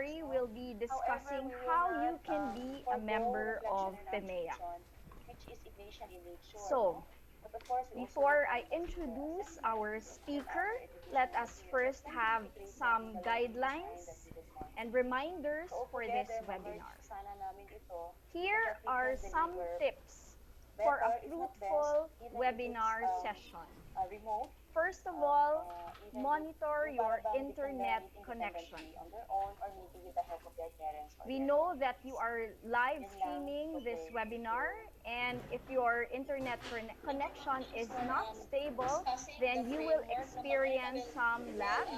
Secretary will be However, discussing we will how not you can be a forego member reflection of and PMEA. observation, which is ignition in nature, So, no? But of course, we also before require I the people introduce assembly our and speaker, other let educational us materials first that can be have integrated in some the learning design that guidelines we define. and reminders So for this altogether, webinar. ma-merge sana namin ito so Here that we are can some deliver tips for a better, if not best, fruitful even if it's webinar session. remote, First of all, even if monitor yung para your bang they can learn internet it connection. independently on their own or maybe with the help of their parents or We their know that you guardians. are live Yun lang. streaming this Okay, thank webinar, you. and if your internet Thank you, Ma'am connection Denise, is for not stable, discussing the then you will framework ng mga experience some lag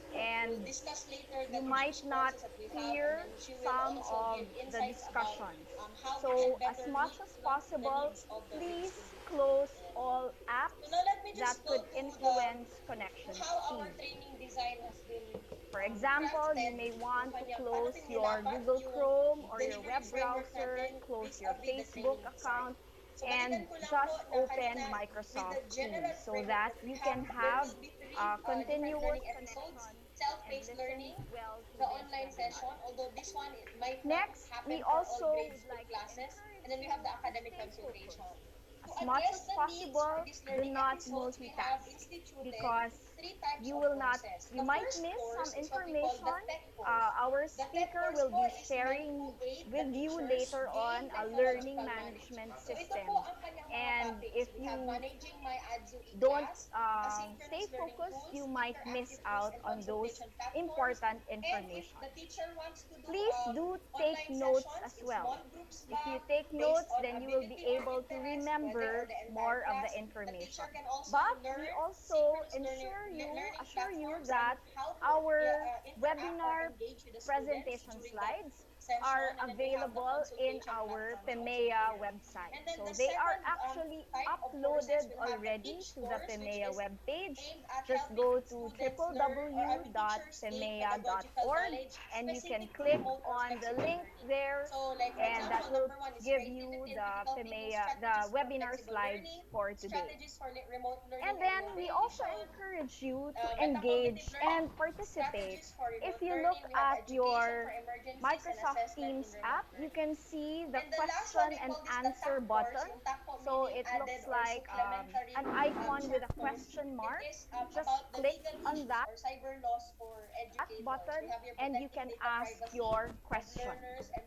we'll and discuss later you the might bridge not process that we have, and hear then she will some also of give the insights about discussions. how we can So, as better much meet as the possible, needs of the bridge please students. close Ayan. all So now apps let me that just go could to influence to connection how our speed. training design has been For example, you crafted. may Yung want to kanya, paano close natin your nilapat Google yung Chrome or your delivery web framework browser, natin close your vis-a-vis the Facebook training design. account, So and balikan ko lang po just na open kanina with Microsoft the Teams general so framework that that we you have, can there have will be three different continuous learning episodes: connection and self-paced listen learning, well to the this online webinar. session, although this one it might not Next, we happen for all also grade would school like to classes, and encourage then we have you the to academic stay consultation. focused. To As much address as the needs for possible, these do learning not episodes, we have multitask instituted because three types you of will not, courses. you The might first miss some course is what we call the information. tech course. Our The tech speaker course will po be is meant to sharing aid the with you teachers later on gain a learning technological knowledge. management So ito system. po ang kanyang mga And topics. if We have you managing my Adzu don't e-class, stay asynchronous learning focused, tools, you might miss interactive tools, out and on those consultation platforms. important And if information. the teacher wants to do Please do take online notes sessions as in well. small groups If you ba, take based notes, on then you will be ability or able to interest, pwede, or remember the entire more of the class, the information. teacher can also But we learn also synchronous learning assure you platforms that and how to our interact or webinar engage with the students presentation during that slides are session. And then we have the available in consultation our platforms also PMEA here. website. And then So the they are second actually type of courses uploaded will have the already Teach to the course, which PMEA is webpage. aimed at Just helping go to students learn, or I mean teachers gain pedagogical www.pemea.org knowledge and you can specific to click remote or on the flexible link learning. there So like for and that example, will number one is give you creativity and the critical thinking PMEA, the strategies for webinar flexible slides learning, for today. strategies for remote learning And and then we also remediation, encourage you to metacognitive engage learning, and participate. strategies for If remote you look learning. We have at education for your emergencies and Microsoft assessment in Teams remote app, you learning. can see the And the last one, question we and call this the answer TAC course, button. yung TAC po So meaning it looks added or like supplementary an icon with short a course. question It mark. is Just about the click legal on issues that or cyber laws for educators. We button have here and you protecting can data ask privacy your of question. learners and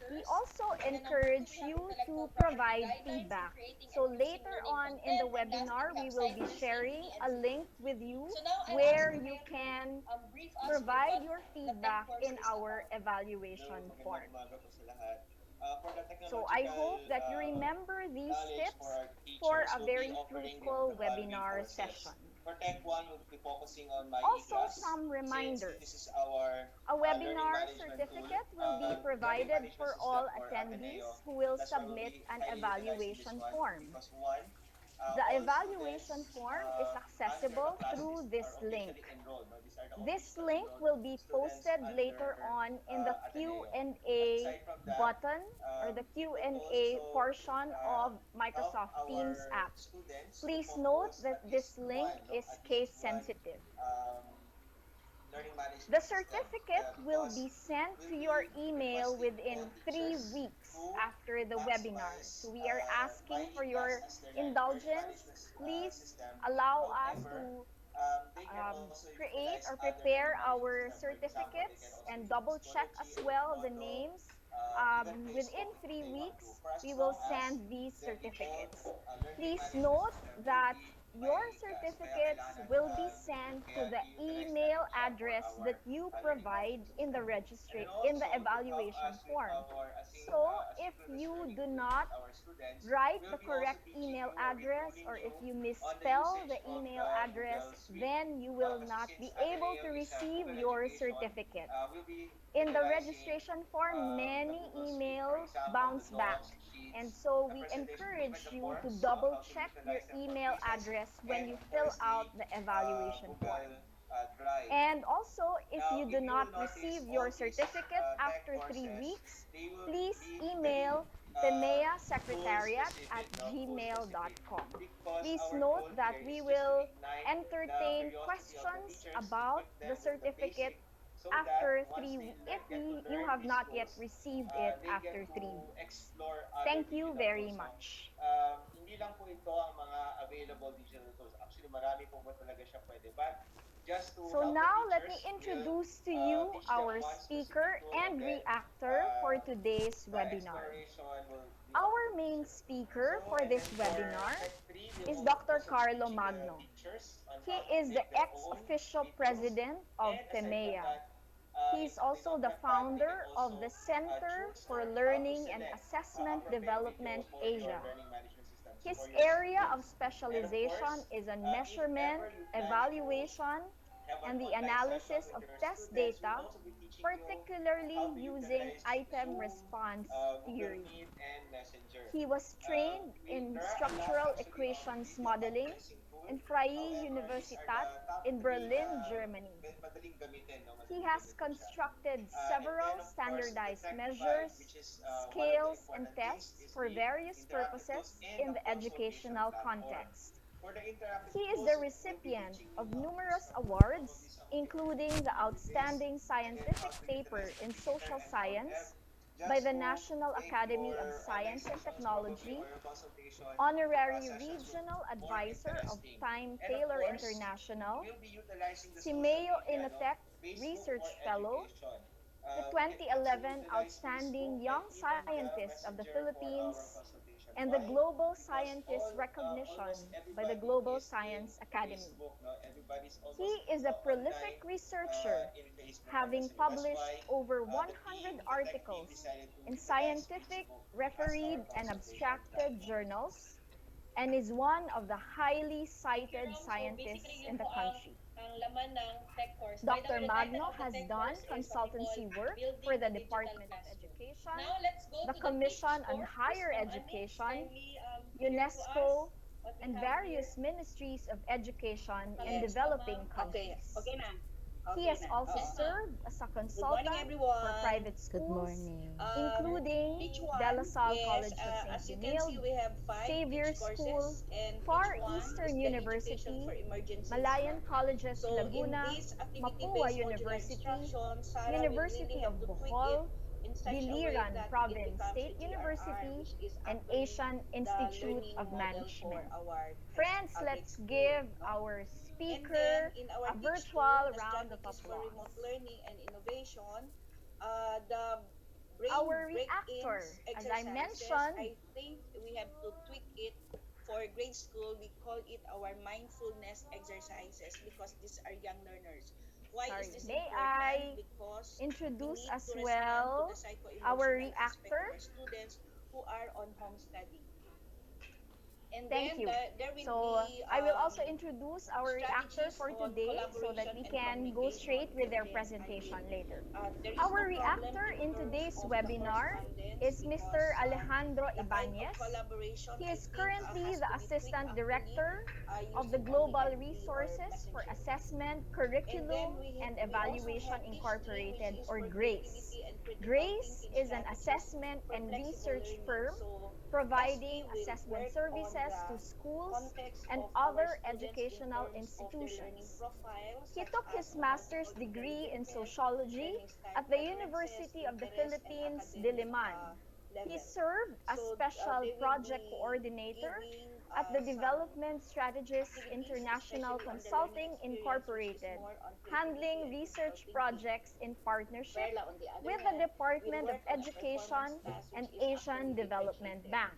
We teachers. also And then number two, encourage we have you intellectual to property provide guidelines in feedback. creating So and using later learning on in the content. And lastly, webinar, we have we will be cyber sharing safety and a link security. with you So now I'll ask where you Romeo to can brief us with provide what your the tech feedback course in is our about. evaluation Hello, magandang form. umaga po sa lahat. For the So I technological hope that you remember these knowledge for tips our for teachers, a we'll be very offering fruitful the following webinar courses. session. For Tech 1, we'll be focusing on My Also, eClass, some since this is reminders. our A learning webinar management tool, certificate will be learning provided management for system all for attendees Ateneo. who will That's why we'll submit be an highly utilizing this evaluation one form. because one, The all evaluation students form is under the accessible classes through this are link. officially enrolled. No? These are the This official link enrolled will be students posted later under on in the Ateneo. Q&A Aside from that, button or the it will Q&A also portion of help Microsoft Teams our app. students to Please note focus that at this least link one, no? is At least case one sensitive. um, learning The management system certificate will because be sent we'll to your be email requesting within all 3 weeks teachers to after the webinar. So maximize we are asking My for eClass your as their learning indulgence. management Please system. allow us However, to they can also create utilize or other learning prepare management our system. For example, they can certificates also and utilize double check as Schoology, well the Edmodo, names. even Within PaySchool if three they want to. weeks, For as we will long as send these their default certificates. learning Please management note system will that be My your eClass. Kaya certificates kailangan, will be sent to the i-utilize email natin siya for address our that you learning provide management in system. the And then in the also, to help evaluation us with form. our So if asynchronous you learning do tool not with our students, write we'll the be also correct teaching email you or address, retuning or if you you on the misspell the usage of email the address, Google Suite. then you No? will Kasi not since be able Ateneo to is receive Google your Education, certificate. we'll be In the utilizing registration form, the many Google Suite. For emails example, the bounce back. docs, And sheets, so the we presentation, even encourage the you to forms, no? double How to check your utilize them for email quizzes, address when and you of fill course out the the evaluation form. Google Drive. And also, if Now, you do if you not will receive notice, your all these certificate tech after three courses, weeks, they will please be very email PEMEA tool secretariat at specific, no? Tool specific. gmail.com. Because Please our note goal that here we is just to will ignite the entertain curiosity of the questions teachers to about equip the them with the certificate basic so that after once they learn likely you have not yet received it they after get 3 weeks. explore other Thank you digital very tools. No? much. Hindi lang po ito ang mga available digital tools. Actually, marami po talaga siya pwede. But just to So help now the let me teachers, introduce to we'll you teach them our one speaker specific tool and then reactor for today's the webinar. exploration will be Our on the main teacher. speaker So, for and this then for webinar Tech 3, we is will Dr. also be Carlo teaching the Magno. teachers on He how to is the make their own ex-official videos. president of And aside from FEMEA. that, He is if they also don't the have time, they founder can of also the Center choose for on how to Learning and select Assessment appropriate Development video for your Asia. learning management system. So His for your area of students. specialization is on If measurement, ever you plan to evaluation, have an and the online analysis session of with your test students, data, we'll also be teaching you particularly how to using utilize item Zoom, response Google theory. Meet, and Messenger. He was trained in There are a lot structural actually of equations video modeling conferencing tool. in Freie However, these are Universität the top in 3 Berlin, Germany. madaling gamitin. No? He Madaling has gamitin siya. constructed And several then, of course, the standardized Tech 5, measures, which is scales, one and of the important things, tests is for the various interactive purposes tools and in the the consultation educational platform. context. For the interactive He is tools, the we'll be recipient teaching of you how to numerous discover awards, probably some of your including the images, Outstanding and then how Scientific to Paper utilize the in printer Social and Alt Science F by just the to National make Academy of your online Science and sessions Technology, probably or your consultation Honorary sessions will Regional be more Advisor of interesting. Time And of Taylor course, International, we'll be utilizing the social CIMEO media, no? Innotech Facebook Research for Fellow, education. the We can also 2011 utilize Outstanding Facebook Young and even the Scientist of the Messenger for our Philippines, consultation. and the Why? Global Because Scientist Recognition almost by the everybody Global is in Science Academy. Facebook. No, everybody's He almost is a prolific online researcher, in Facebook or having Messenger. That's published why over the 100 team, the tech team, articles decided to in utilize scientific, Facebook as our refereed, and consultation abstracted platform. journals, and is one of the highly Thank you, cited Rom. So scientists basically, in yun the po country. ang laman ng tech course. By the Dr. way, the title Magno of the has tech done course is what we call consultancy work Building for the the Digital Department of Classroom. Education, Now, let's go the to the teach Commission on course. Higher Anix, Education, kindly share to us UNESCO, what we and have here. various ministries of education in Yes, developing ma'am. countries. Okay na. He has Okay na. also Yes, ma'am. served as a Good morning, consultant for everyone. private Good schools, morning. including Teach De La one, Salle yes, College of as you St. can see, Benilde, we have 5 Xavier teach School, courses, and Far teach one Eastern is the education University, for emergencies. Malayan Colleges So in Laguna, this activity-based Mapua modular University, instruction, Sarah will University really of have to tweak Bohol, it in such a way Biliran that it Province becomes State a GRR, University, which is and actually Asian the Institute learning of model for Management. our Friends, grade let's school, give no? our And speaker then in our a teach virtual two, the round of strategies for remote applause. learning and innovation, the brain Our break-ins reactor, as I exercises, mentioned, I think we have to tweak it for grade school. We call it our mindfulness exercises because these are young learners. Why is this may important? I Because we introduce need as to respond to well the our psycho-emotional aspect reactor? of our students who are on home study. And Thank then you. there will So be I will also introduce our reactor strategies for on today so that collaboration we and can go communication. straight with And their then I presentation will later. there is Our no problem reactor in in terms today's of the webinar correspondence is because Mr. Alejandro the kind of Ibanez. collaboration He I is think currently has the to be tweaked Assistant actually Director of the using only Global MB or Resources for Messenger. Assessment, And then Curriculum, and we also Evaluation have Teach 3, which Incorporated, is or for GRACE. creativity and critical GRACE thinking is an strategies assessment for and flexible research learning. firm So providing SE will assessment work on services the to schools context and of our other students in educational terms of their learning institutions. profile, He such took as his the master's multiple degree in intelligence test, sociology learning style at the preferences, University of the interests, and Philippines, academic Diliman. He level. served as So special they will project be coordinator giving at the some Development Strategist activities, International especially on the learning Consulting experience, which is Incorporated, more on handling creativity and research critical thinking. projects in partnership Perla, on the other with the hand, will Department of work on a Education performance task, and which is Asian actually Development differentiated. Bank.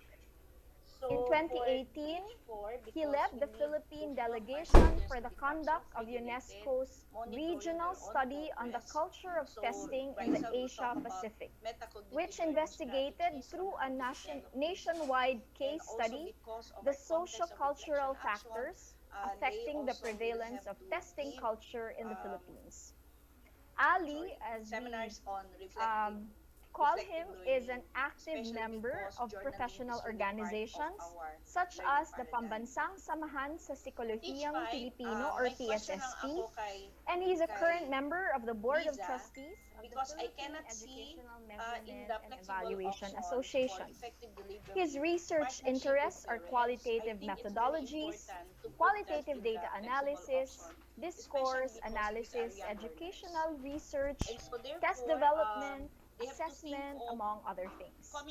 So In for 2018, Teach 4, he because led we the need to Philippine form our delegation students for to the become conduct of self-regulated, UNESCO's monitoring regional their own study on the progress. culture of So testing in right the now we'll Asia talk about Pacific, metacognitive which learning investigated strategies through on a how to develop this. nationwide And case also study because of the our context of socio-cultural reflection action, factors they affecting the also will prevalence have of to testing give culture in the um, Philippines. Ali, as the seminars on reflective um, call reflective him is an learning, active especially member because of journaling is professional really part of organizations our such learning as the paradigm. Pambansang Samahan sa Teach Psikolohiyang 5, Pilipino or may question lang PSSP, ako and he's a current kay member of the Board of Riza, Trustees of the because I Philippine cannot see Educational in Measurement the and flexible Evaluation options for Association. effective His delivery, research partnership with interests are parents. I qualitative think it's very methodologies, important to put that qualitative in the data flexible analysis, option, especially discourse because these are analysis, young learners. educational research, And so test therefore, development, they have to think assessment, of among other things.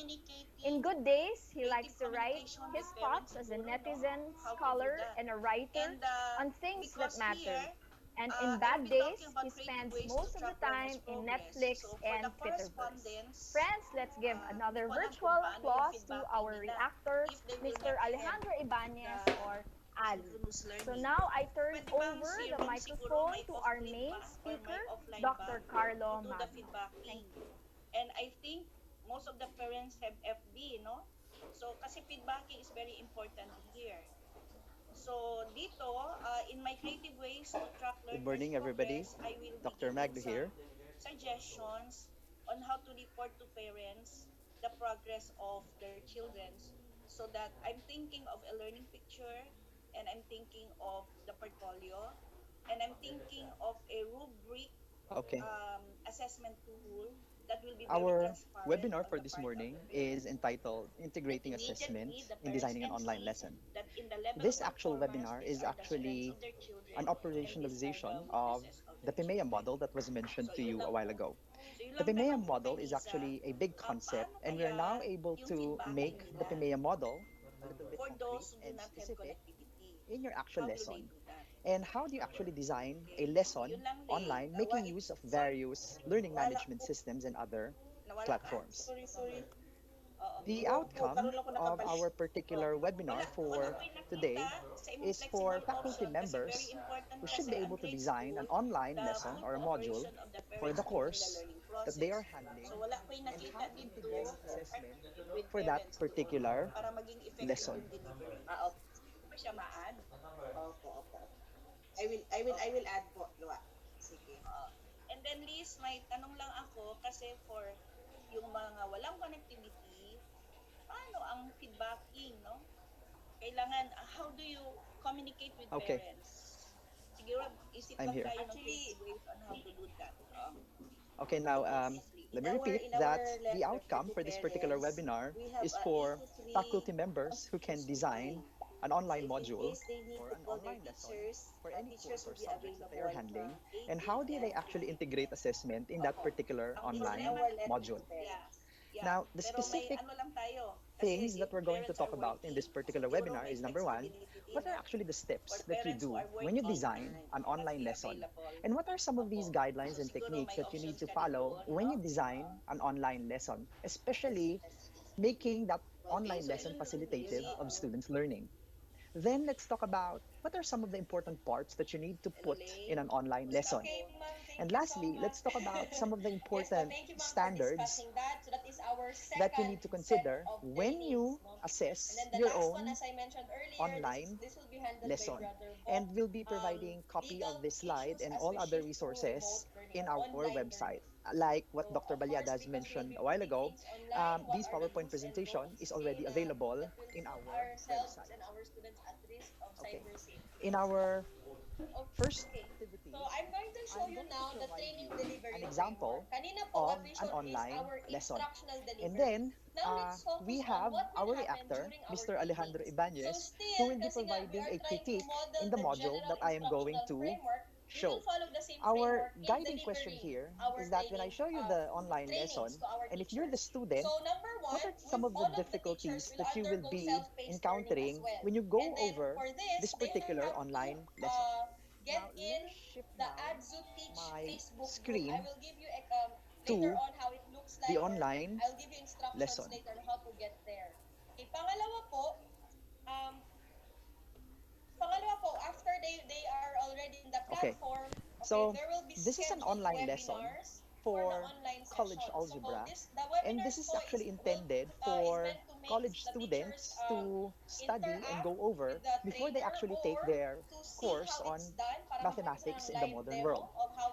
In communicating, good days, he likes creative to write communication with his parents thoughts as a siguro, no? netizen, How to do scholar, that. and a writer And on things that because matter. here, And in I will bad be talking days, about he creative spends ways to most of the track learners' time in progress. Netflix So for the and Twitterverse. correspondence, Friends, let's give another ko lang kung virtual paano yung applause to feedbacking our nila reactor, if they will Mr. not have Alejandro the Ibanez or Ali. synchronous So learning. now I turn Pwede bang over si the Rom siguro microphone may to our off-grid main ba or speaker, may offline ba Dr. to Carlo do the Magno. Thank feedbacking? you. And I think most of the parents have FB, no? So kasi feedbacking is very important here. So dito, in my creative ways to track Good learners' morning, everybody. progress, I will be Dr. giving Magno some here. suggestions on how to report to parents the progress of their children so that I'm thinking of a learning picture and I'm thinking of the portfolio and I'm thinking of a rubric Okay. assessment tool that will be very Our transparent webinar on for the this part of morning the is parent entitled that Integrating immediately Assessment the in parents Designing an can Online see Lesson. that in the level of This actual performance, webinar these is are the strengths actually of their an children and these are the operationalization of weaknesses of the their PIMEA children. model that was mentioned So to yun you a lang while po. ago. So yun The lang PIMEA tanong ko model kay is Riza, actually a big concept, paano and we are now kaya able yung to feedbacking make the nila PIMEA model a little bit for concrete those who do and not have specific connectivity? in your actual How will they lesson. do that? And how do you actually design a Okay. lesson Yun lang, Lay. online, making use of various learning Wala management po. systems and other Nawala ka? platforms? Sorry. Oo. The Oo po, karon outcome lang ko of nakabalik. our Oh. particular webinar Wala for ko'y nakita today sa imong is for flexible faculty option kasi very members important who should kasi be ang able to grade design school, an online the lesson full or a module cooperation of the for parents the during the course learning that they process. are handling So wala ko'y and nakita how to dito integrate assessment with for that parents doon particular para maging effective lesson. yung delivery. Okay. Hindi pa siya ma-add? Opo. I will add po, Lua. Sige. And then Liz, may tanong lang ako kasi for yung mga walang connectivity, paano ang feedbacking, no? Kailangan, how do you communicate with Okay, parents? Siguro, isip I'm lang here. tayo ng creative ways on how to do that. Okay, now Okay, Sis Lee. let me repeat In that our the letter outcome to for this particular parents, webinar we have is a for easy three faculty members who can steps to design follow. an So online if in module case they need or to an call their online lesson teachers, for any teachers course or will be subjects that they are available from handling, 8 and how do a.m. they to actually 9 integrate p.m. assessment in that Opo. particular Ang online problema our letter module. to parents. Yeah. Now, the Pero may specific ano lang tayo. Kasi things if that we're going to parents talk are about in this working, particular siguro webinar may is number one, flexibility din, what are no? actually the For steps that you parents who do are when you working design an not online be lesson? available. And what are some of these Opo. guidelines So and siguro techniques may that you need options to ka din follow doon, when no? you design an online lesson, especially making that Okay, online so lesson yun, facilitative Lily. of students' learning? Then let's talk about what are some of the important parts that you need to Hello, put in Lay. an online Gustavo. lesson. Okay, ma'am, And thank you so lastly, let's much. talk about some of the Yes po, important thank you ma'am for standards discussing that. So that is our that you second need to set consider of when trainings, you no? And assess then the your last one, own as I mentioned earlier, online this will be handled by lesson. Brother Bo. And we'll be providing copy Legal of this slide issues and as all we other shift to remote resources learning in or our online website. learning. Like what So, Dr. of course, Balyada has because we'll mentioned be a while putting ago, things online, what this are the PowerPoint do's and presentation don'ts is already available that will in put our ourselves website. and our students at risk of Okay. cyber safety? In our first Okay. activity, So I'm going to show I'm you going to now the provide training you delivery an example framework. Kanina po, of what we an showed is online our lesson. instructional And delivery. then Now let's we focus on have what will our happen reactor, during our Mr. Alejandro trainings. So Ibanez, who still, will be kasi nga we providing are a trying to critique model in the the module general that I am going instructional to framework, we will show. follow the same Our framework in guiding question delivering here our is that when I training show you the online lesson, trainings to our and if you're the teachers. student, So number what one, are we some of the all of the teachers difficulties will that you will undergo be self-paced learning as encountering well. when you And go then over for this this, they will particular have to online lesson? get Now, let in me shift the now Adzu Teach my Facebook group. I screen will give you later to on how it looks the like, or online I'll give you instructions lesson. later on how to get there. Okay, pangalawa po, um, after they are already in the Okay, platform, okay, so there will be this is an scheduled online lesson webinars for the for online college session. So algebra, the and this webinars is po actually will intended is for meant to make college the teachers students to study and interact go over with the before they trainer, actually take or their to see course how on it's done para magkaroon sila mathematics ng in the live modern demo world. of how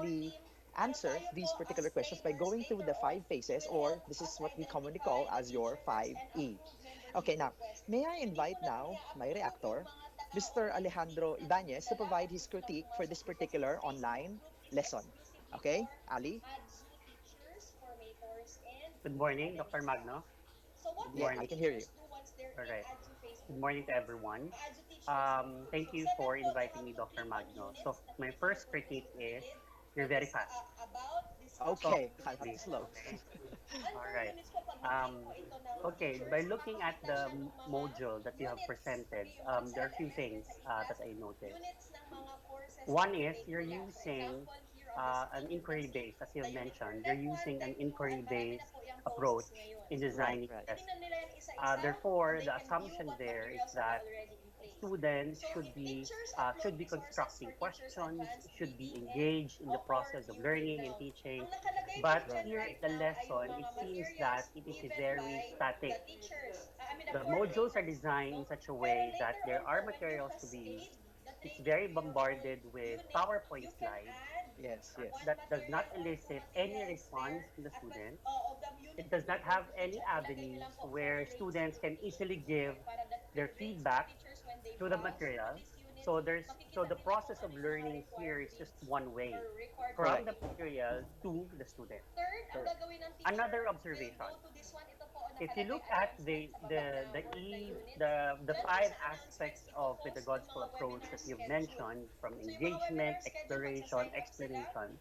rapidly answer these particular questions by going through the 5 phases, or this is what we commonly call as your 5E. Okay, now, may I invite now my reactor, Mr. Alejandro Ibanez, to provide his critique for this particular online lesson. Okay, Ali? Good morning, Dr. Magno. Good Yeah, I morning. can hear you. All right. Good morning to everyone. Thank you for inviting me, Dr. Magno. So my first critique is you're very fast. So Okay, I'm not please, slow. okay. All right. Okay, by looking at the module that you have presented, there are a few things that I noticed. One is you're using an inquiry based, as you've mentioned, you're using an inquiry based approach in Right, designing right. tests. Therefore, the assumption there is that students should be constructing questions, should be engaged in the process of learning and teaching. But Right. here in the lesson, it seems that it is very static. The modules are designed in such a way that there are materials to be used. It's very bombarded with PowerPoint slides Yes, yes. that does not elicit any response from the student. It does not have any avenues where students can easily give their feedback to the material. So the process of learning here is just one way from Correct. the material to the student. Correct. Another observation. If you look at the five aspects of pedagogical approach that you've mentioned, from engagement, exploration, explanation,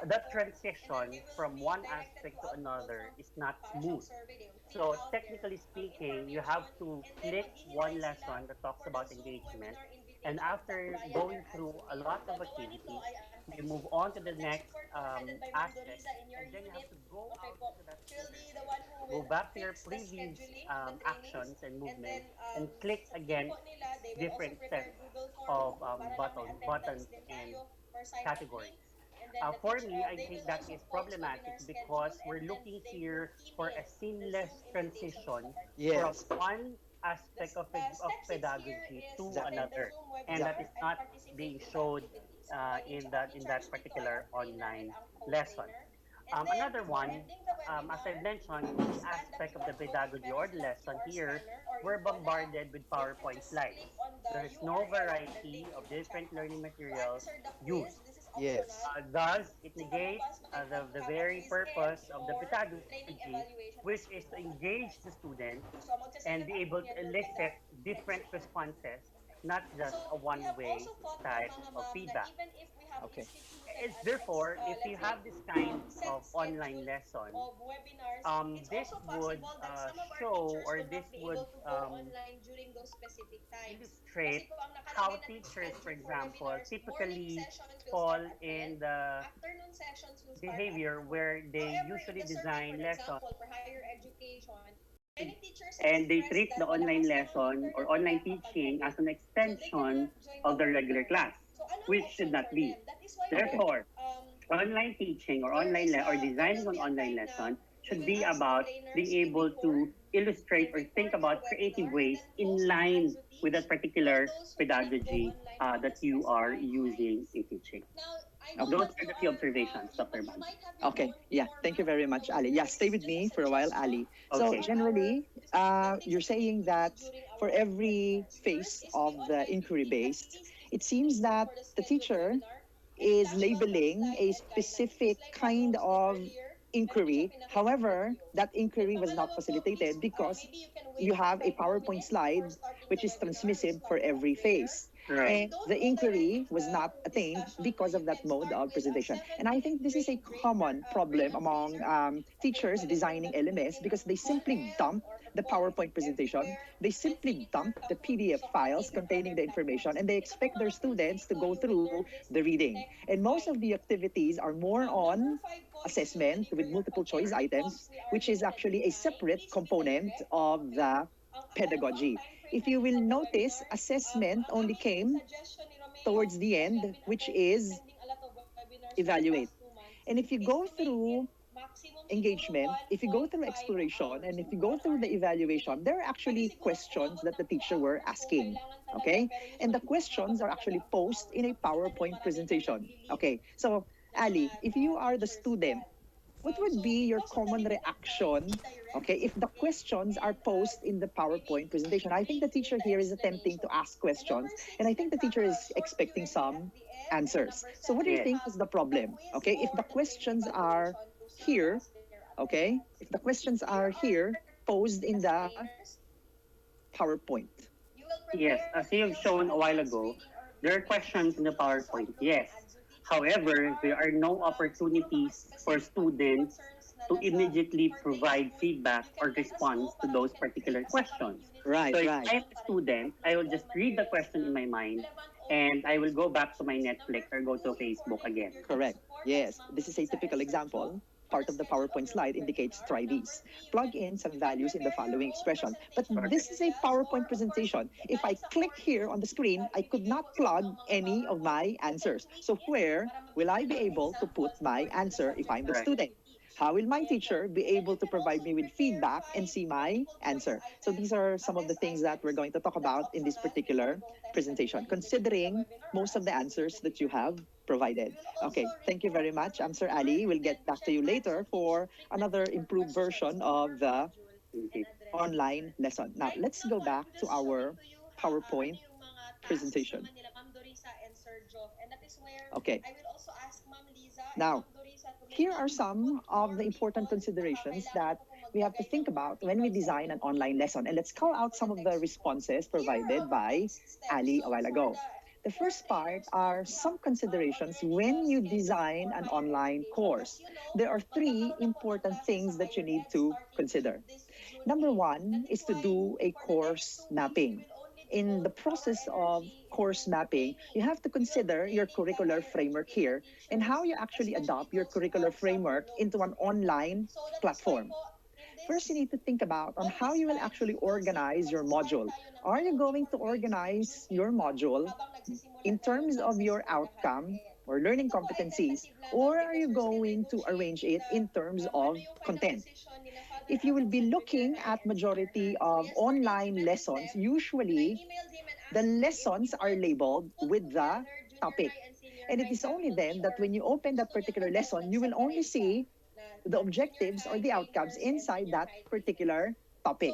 that transition from one aspect to another is not smooth. So technically speaking, you have to click one lesson that talks about engagement, and after going through a lot of activities, you move on to the next aspect, and then you have to go out into that student, go back to your previous actions and movements, and click again different sets of buttons and categories. For me, I think that is problematic because we're looking here for a seamless transition from Yes, one aspect of pedagogy to exactly. another, and Yep. that is not being showed in that particular online lesson. Another one, as I mentioned, the aspect of the pedagogy or the lesson here, we're bombarded with PowerPoint slides. There is no variety of different learning materials used. Yes. Thus, it negates the very purpose of the pedagogy, which is to engage the student and be able to elicit different responses, not just a one-way type of feedback. Okay. It's therefore, if you have this kind of online lesson, this would show or this would illustrate how teachers, for example, typically fall in the behavior where they usually design lessons and they treat the online lesson or online teaching as an extension of the regular class, which should not be. Okay. Therefore, online teaching or or designing an online lesson should be about being able to illustrate or think about creative ways in line with that particular pedagogy that you are using in teaching. Okay. Those are the few observations, Dr. Ban. Okay. Yeah. Thank you very much, Ali. Yeah. Stay with me for a while, Ali. So Okay. generally, you're saying that for every phase of the inquiry based, it seems that the teacher is labeling a specific kind of inquiry. However, that inquiry was not facilitated because you have a PowerPoint slide which is transmissive for every phase. Right. And the inquiry was not attained because of that mode of presentation. And I think this is a common problem among teachers designing LMS because they simply dump the PowerPoint presentation, they simply dump the PDF files containing the information, and they expect their students to go through the reading. And most of the activities are more on assessment with multiple choice items, which is actually a separate component of the pedagogy. If you will notice, assessment only came towards the end, which is evaluate. And if you go through engagement, if you go through exploration, and if you go through the evaluation, there are actually questions that the teacher were asking. Okay? And the questions are actually posed in a PowerPoint presentation. Okay. So, Ali, if you are the student, what would be your common reaction, okay, if the questions are posed in the PowerPoint presentation? I think the teacher here is attempting to ask questions, and I think the teacher is expecting some answers. So what do you Yes. think is the problem? Okay, if the questions are here, okay, if the questions are here posed in the PowerPoint. Yes, as you've shown a while ago, there are questions in the PowerPoint, yes. However, there are no opportunities for students to immediately provide feedback or response to those particular questions. Right, So if right. I'm a student, I will just read the question in my mind and I will go back to my Netflix or go to Facebook again. Correct. Yes, this is a typical example. Part of the PowerPoint slide indicates try these. Plug in some values in the following expression. But this is a PowerPoint presentation. If I click here on the screen, I could not plug any of my answers. So where will I be able to put my answer if I'm the Correct. student? How will my teacher be able to provide me with feedback and see my answer? So these are some of the things that we're going to talk about in this particular presentation, considering most of the answers that you have provided. Okay, thank you very much. I'm Sir Ali. We'll get back to you later for another improved version of the Okay. online lesson. Now, let's go back to our PowerPoint presentation. Okay. Now, here are some of the important considerations that we have to think about when we design an online lesson. And let's call out some of the responses provided by Ali a while ago. The first part are some considerations when you design an online course. There are three important things that you need to consider. Number one is to do a course mapping. In the process of course mapping, you have to consider your curricular framework here and how you actually adopt your curricular framework into an online platform. First, you need to think about on how you will actually organize your module. Are you going to organize your module in terms of your outcome or learning competencies, or are you going to arrange it in terms of content? If you will be looking at majority of online lessons, usually the lessons are labeled with the topic. And it is only then that when you open that particular lesson, you will only see the objectives or the outcomes inside that particular topic.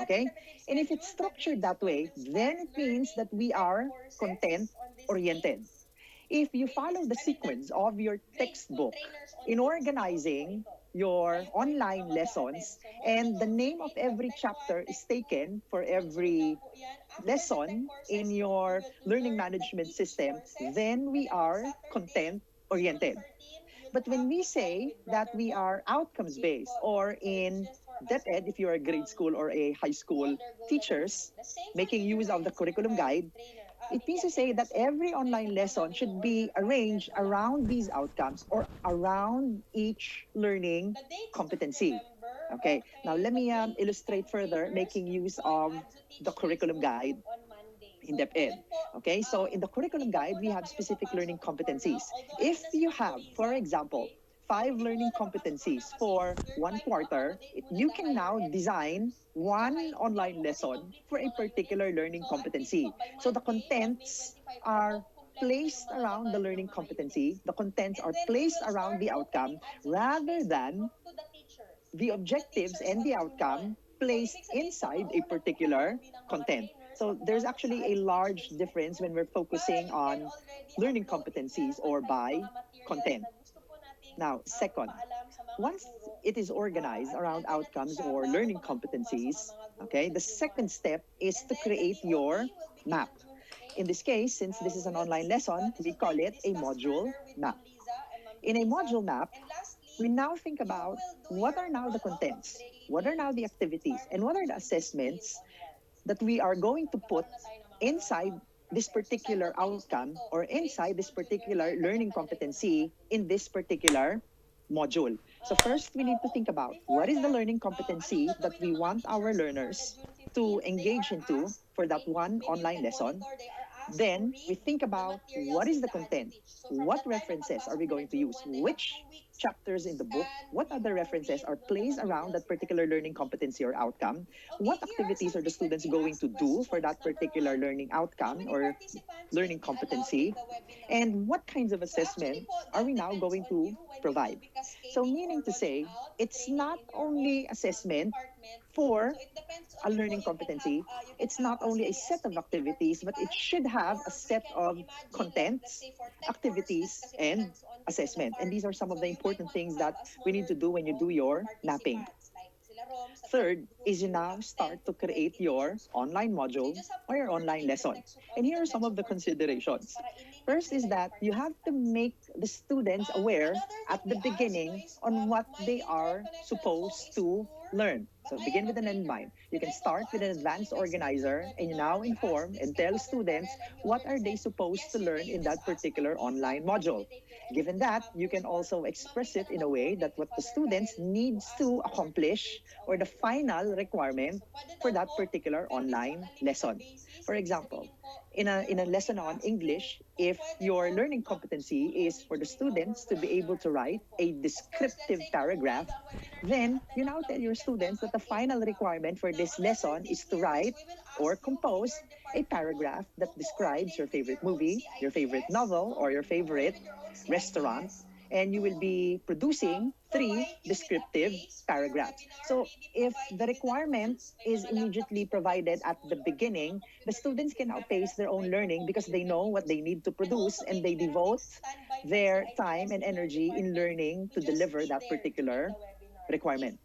Okay? And if it's structured that way, then it means that we are content-oriented. If you follow the sequence of your textbook in organizing your online lessons and the name of every chapter is taken for every lesson in your learning management system, then we are content-oriented. But when we say that we are outcomes-based, or in DepEd, if you're a grade school or a high school teachers making use of the curriculum guide, it means to say that every online lesson should be arranged around these outcomes or around each learning competency. Okay, now let me illustrate further making use of the curriculum guide in DepEd. Okay, so in the curriculum guide, we have specific learning competencies. If you have, for example, 5 learning competencies for 1 quarter, you can now design one online lesson for a particular learning competency. So the contents are placed around the learning competency, the contents are placed around the outcome, rather than the objectives and the outcome placed inside a particular content. So there's actually a large difference when we're focusing on learning competencies or by content. Now, second, once it is organized around outcomes or learning competencies, okay, the second step is to create your map. In this case, since this is an online lesson, we call it a module map. In a module map, we now think about what are now the contents, what are now the activities, and what are the assessments that we are going to put inside this particular outcome or inside this particular learning competency in this particular module. So first, we need to think about what is the learning competency that we want our learners to engage into for that one online lesson. Then we think about what is the content, what references are we going to use, which chapters in the book, what other references are placed around that particular learning competency or outcome, what activities are the students going to do for that particular learning outcome or learning competency, and what kinds of assessment are we now going to provide. So meaning to say, it's not only assessment for a learning competency, it's not only a set of activities, but it should have a set of contents, activities, and assessment. And these are some of the important things that we need to do when you do your mapping. Third is you now start to create your online module or your online lesson. And here are some of the considerations. First is that you have to make the students aware at the beginning on what they are supposed to learn. So begin with an end in mind. You can start with an advanced organizer and you now inform and tell students what are they supposed to learn in that particular online module. Given that, you can also express it in a way that what the students needs to accomplish or the final requirement for that particular online lesson. For example, in a lesson on English, if your learning competency is for the students to be able to write a descriptive paragraph, then you now tell your students that the final requirement for this lesson is to write or compose a paragraph that describes your favorite movie, your favorite novel, or your favorite restaurant, and you will be producing 3 descriptive paragraphs. So if the requirement is immediately provided at the beginning, the students can outpace their own learning because they know what they need to produce and they devote their time and energy in learning to deliver that particular requirement.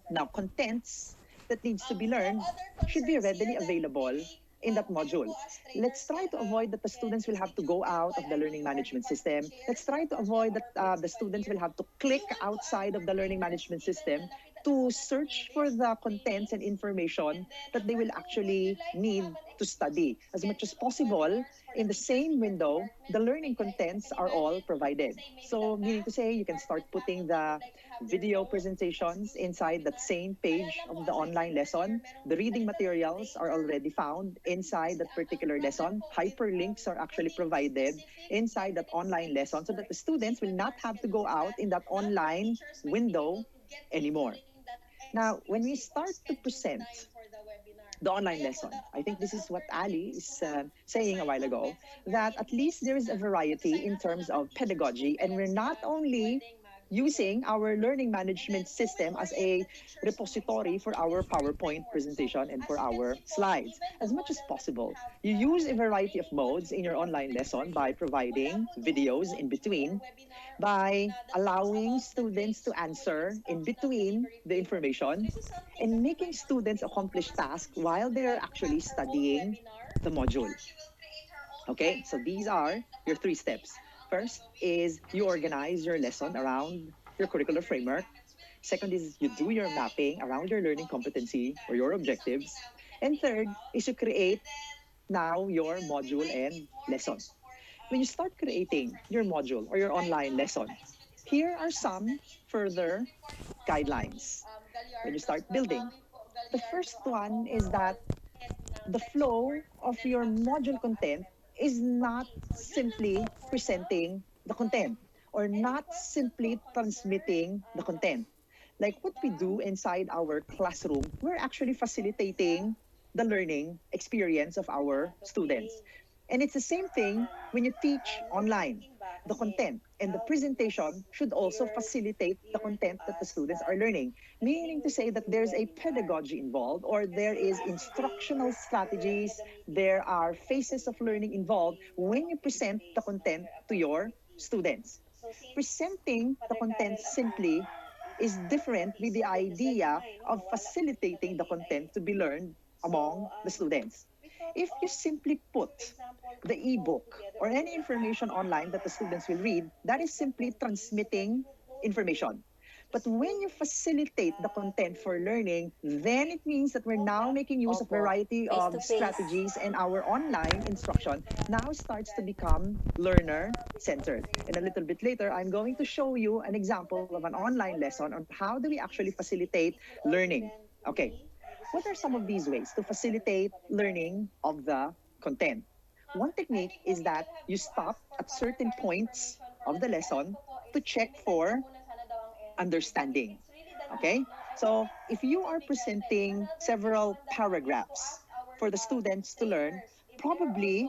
Now, contents that needs to be learned should be readily available in that module. Let's try to avoid that the students will have to go out of the learning management system. Let's try to avoid that the students will have to click outside of the learning management system to search for the contents and information that they will actually need to study. As much as possible, in the same window, the learning contents are all provided. So meaning to say, you can start putting the video presentations inside that same page of the online lesson. The reading materials are already found inside that particular lesson. Hyperlinks are actually provided inside that online lesson so that the students will not have to go out in that online window anymore. Now, when we start to present the online lesson, I think this is what Ali is saying a while ago, that at least there is a variety in terms of pedagogy, and we're not only using our learning management system as a repository for our PowerPoint presentation and for our slides. As much as possible, you use a variety of modes in your online lesson by providing videos in between, by allowing students to answer in between the information, and making students accomplish tasks while they're actually studying the module. Okay, so these are your 3 steps. First is you organize your lesson around your curricular framework. Second is you do your mapping around your learning competency or your objectives. And third is you create now your module and lesson. When you start creating your module or your online lesson, here are some further guidelines when you start building. The first one is that the flow of your module content is not simply presenting the content or not simply transmitting the content. Like what we do inside our classroom, we're actually facilitating the learning experience of our students. And it's the same thing when you teach online. The content and the presentation should also facilitate the content that the students are learning, meaning to say that there's a pedagogy involved, or there is instructional strategies, there are phases of learning involved when you present the content to your students. Presenting the content simply is different with the idea of facilitating the content to be learned among the students. If you simply put the ebook or any information online that the students will read, that is simply transmitting information. But when you facilitate the content for learning, then it means that we're now making use of a variety of strategies, and our online instruction now starts to become learner-centered. And a little bit later, I'm going to show you an example of an online lesson on how do we actually facilitate learning. Okay, what are some of these ways to facilitate learning of the content? One technique is that you stop at certain points of the lesson to check for understanding. Okay? So if you are presenting several paragraphs for the students to learn, probably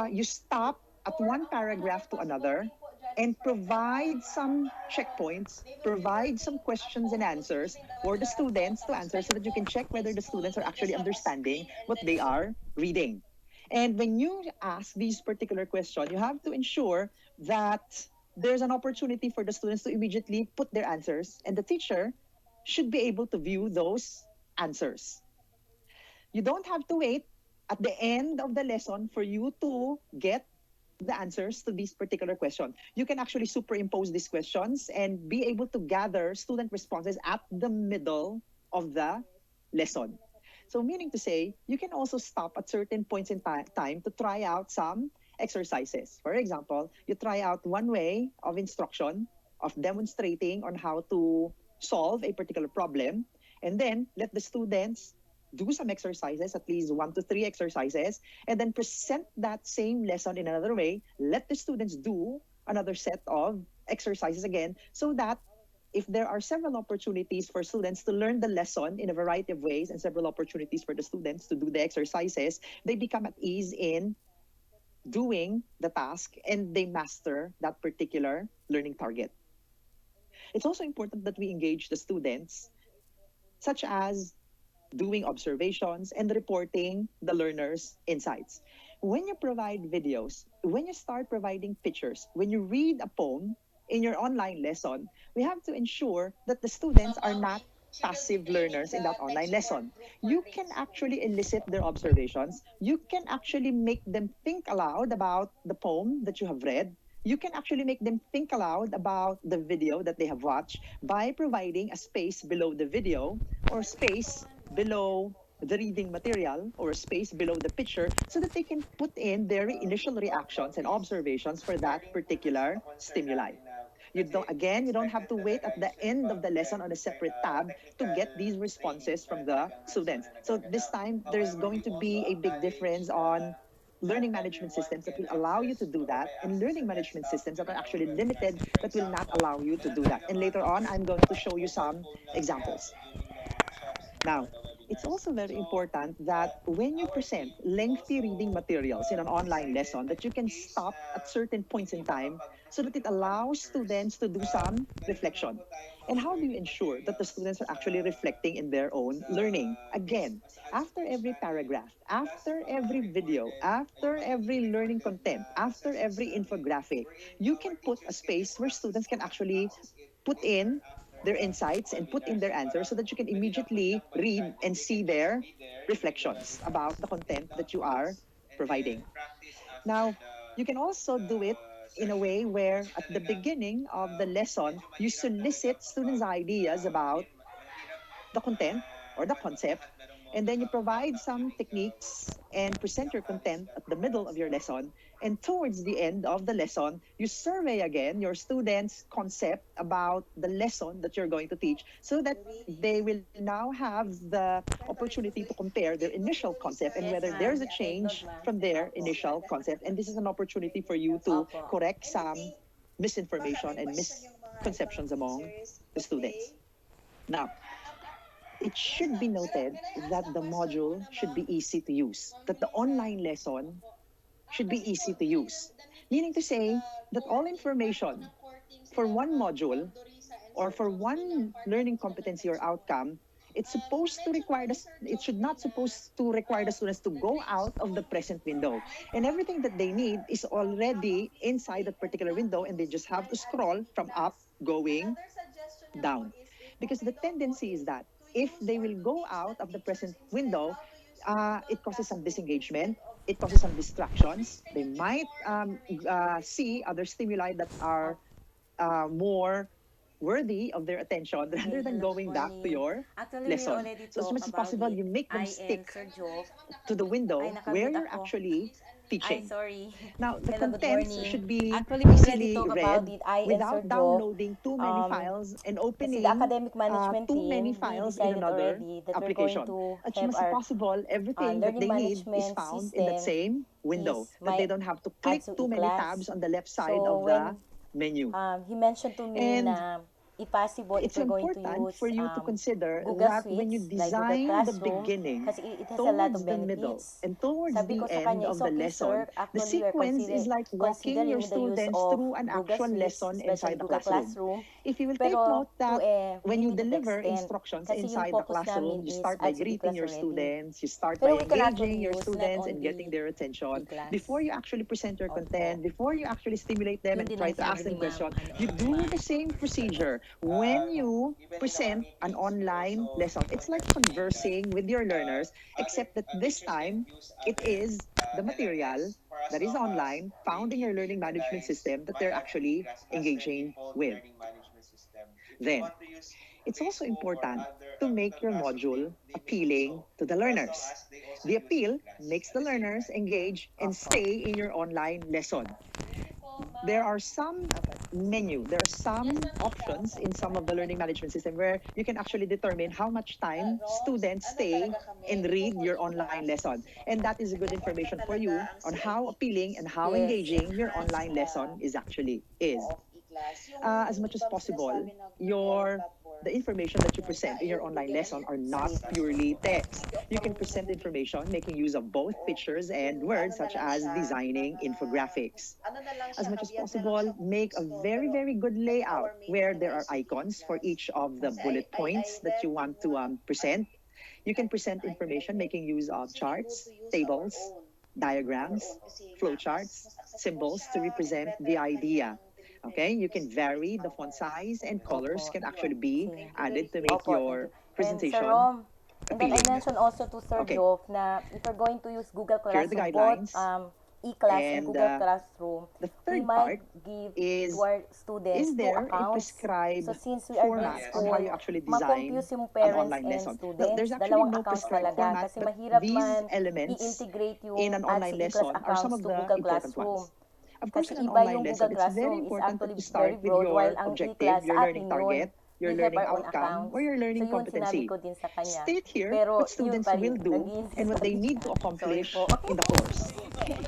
you stop at one paragraph to another and provide some checkpoints, provide some questions and answers for the students to answer so that you can check whether the students are actually understanding what they are reading. And when you ask these particular questions, you have to ensure that there's an opportunity for the students to immediately put their answers, and the teacher should be able to view those answers. You don't have to wait at the end of the lesson for you to get the answers to this particular question. You can actually superimpose these questions and be able to gather student responses at the middle of the lesson. So meaning to say, you can also stop at certain points in time to try out some exercises. For example, you try out one way of instruction, of demonstrating on how to solve a particular problem, and then let the students do some exercises, at least 1 to 3 exercises, and then present that same lesson in another way. Let the students do another set of exercises again, so that if there are several opportunities for students to learn the lesson in a variety of ways and several opportunities for the students to do the exercises, they become at ease in doing the task and they master that particular learning target. It's also important that we engage the students, such as doing observations and reporting the learners' insights. When you provide videos, when you start providing pictures, when you read a poem in your online lesson, we have to ensure that the students are not passive learners in that online lesson. You can actually elicit their observations. You can actually make them think aloud about the poem that you have read. You can actually make them think aloud about the video that they have watched by providing a space below the video or space below the reading material or a space below the picture so that they can put in their initial reactions and observations for that particular stimuli. You don't have to wait at the end of the lesson on a separate tab to get these responses from the students. So this time, there's going to be a big difference on learning management systems that will allow you to do that and learning management systems that are actually limited that will not allow you to do that. And later on, I'm going to show you some examples. Now, it's also very important that when you present lengthy reading materials in an online lesson, that you can stop at certain points in time so that it allows students to do some reflection. And how do you ensure that the students are actually reflecting in their own learning? Again, after every paragraph, after every video, after every learning content, after every infographic, you can put a space where students can actually put in their insights and put in their answers so that you can immediately read and see their reflections about the content that you are providing. Now, you can also do it in a way where at the beginning of the lesson, you solicit students' ideas about the content or the concept, and then you provide some techniques and present your content at the middle of your lesson. And towards the end of the lesson, you survey again your students' concept about the lesson that you're going to teach so that they will now have the opportunity to compare their initial concept and whether there's a change from their initial concept. And this is an opportunity for you to correct some misinformation and misconceptions among the students. Now, it should be noted that the module should be easy to use, that the online lesson should be easy to use. Meaning to say that all information for one module or for one learning competency or outcome, it should not supposed to require the students to go out of the present window. And everything that they need is already inside that particular window and they just have to scroll from up going down. Because the tendency is that if they will go out of the present window, it causes some disengagement, it causes some distractions. They might see other stimuli that are more worthy of their attention rather than going back to your lesson. So as much as possible, you make them stick to the window where you're actually teaching. Now, the contents should be easily read without downloading too many files and opening the academic management too many team, files we in decided another already that we're application. going to As have much as our possible, everything that they learning need is management found in that system same window, is that they don't have to click also too many e-class. tabs on the left side So of the when menu. he mentioned to me And na if possible, it's if we're going to important use for you to consider Google that when you Suites, like Google design the Classroom, beginning kasi it has a lot towards of the middle benefits. and towards Sabi the ko sa end kanya, of it's the okay, lesson, sir. the Actually, we are sequence is like walking your considering the use students of through an Google actual Suites, lesson especially inside the Google classroom. Classroom. If you will take Pero note that when you hindi to the deliver extent. instructions Kasi yung inside the focus classroom, namin you is start by also greeting e-class your already. students, you start Pero by we can actually engaging your use students not and only getting their attention. e-class. Before you actually present your Opo. content, before you actually stimulate them Yun and din try ang to ask sabi them ni ma'am, questions, ano, you do the same procedure when you even in our present an meetings, we online also lesson, it's like mentioned that, conversing with your learners, except that this teachers can time use it other is the material LMS for as that is long as online found in they your learning management utilize system that my they're FB actually class as their engaging default with. learning management system. If they Then, want to use it's also Facebook or important other to Google make your Classroom, module they may do appealing so to the for as long learners. as they also The use appeal Class makes at the the same learners time. engage and stay in your online lesson. Thank you po, There ma'am. are some there are some Yes, ma'am, options Lisa. in some of the learning management system where you can actually determine how much time students stay and read your online lesson. And that is a good information for you on how appealing and how Yes. engaging your online lesson is actually is. As much as possible, the information that you present in your online lesson are not purely text. You can present information making use of both pictures and words, such as designing infographics. As much as possible, make a very, very good layout where there are icons for each of the bullet points that you want to present. You can present information making use of charts, tables, diagrams, flowcharts, symbols to represent the idea. Okay, you can vary the font size and colors Opo. can actually be Sige. added to make Opo, thank your you. And Sir presentation Rom, and then I appealing. mentioned also to Sir Okay, Jove na if we're going to use Google here are the Classroom, both guidelines. e-class and And Google Classroom, the we third might part give is to our students is two there a accounts. So prescribed since we are grade format Yes. on how school, you actually design ma-confuse yung an parents online and lesson? No, students. there's actually Dalawang no accounts prescribed talaga format, kasi but mahirap these man elements i-integrate yung in an ads online sa e-class lesson are some accounts of to the Google important Classroom. ones. Of course, Kasi in an iba online yung lesson, Google it's very Classroom is important that actually you very start with broad, while your ang objective, e-class your sa learning atin yun, target, your we have learning our own outcome, accounts. or your So learning yun, sinabi competency. ko din sa kanya. State here Pero what yun students pa will rin, do nag-iinsist and what pa they rin need to siya. Sorry accomplish po. in the course.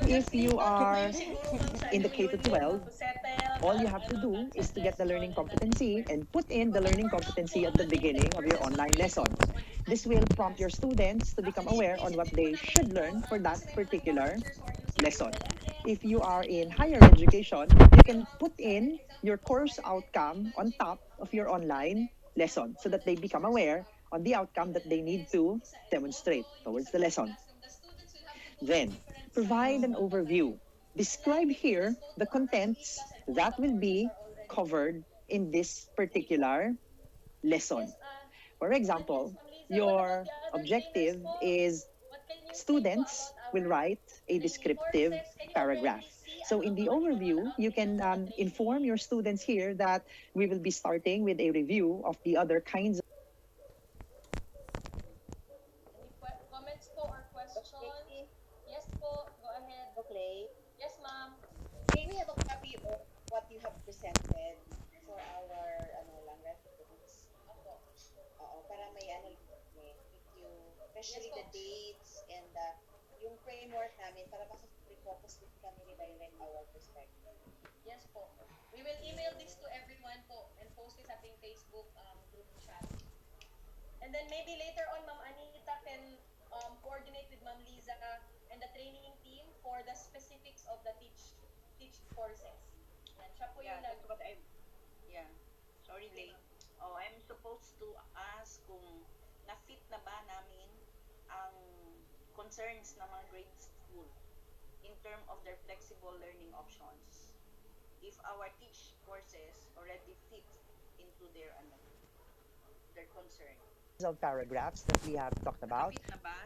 If you Feedback ko are yun siguro, ma'am, sa in the yung K to unit 12, to settle all you that, have to do that is to get the learning suggestion and that competency request. and put in the But learning for now po, competency at ang the naging beginning of your courses of online lesson. creators for this This will activity prompt class. your students to become Actually, aware on what visit po they namin should ito learn for that kasi may mga ibang particular teachers who are using lesson. LMS, If you are in Google higher Classroom. education, you can put in your course outcome on top of your online lesson so that they become aware on the outcome that they need to demonstrate towards the lesson. Then, provide an overview. Describe here the contents that will be covered in this particular lesson. For example, your objective is students will write a descriptive paragraph. So in the overview, you can inform your students here that we will be starting with a review of the other kinds of Any comments po or questions? Yes po, go ahead. Okay. Yes, ma'am. May we have a copy of what you have presented for our reference? Oo, para may if you, especially Yes, the dates and yung framework namin para mas-refocus din kami redirect our perspective. Yes po. We will email this to everyone po and post this sa ating Facebook group chat. And then maybe later on, Ma'am Anita can coordinate with Ma'am Liza and the training team for the specifics of the teach courses. Yan, siya po yung That's what sorry, Lay. Oh, I'm supposed to ask kung na-fit na ba namin ang concerns ng mga grade school in term of their flexible learning options. If our teach courses already fit into their concern. of paragraphs that we have talked about Na-fit na ba?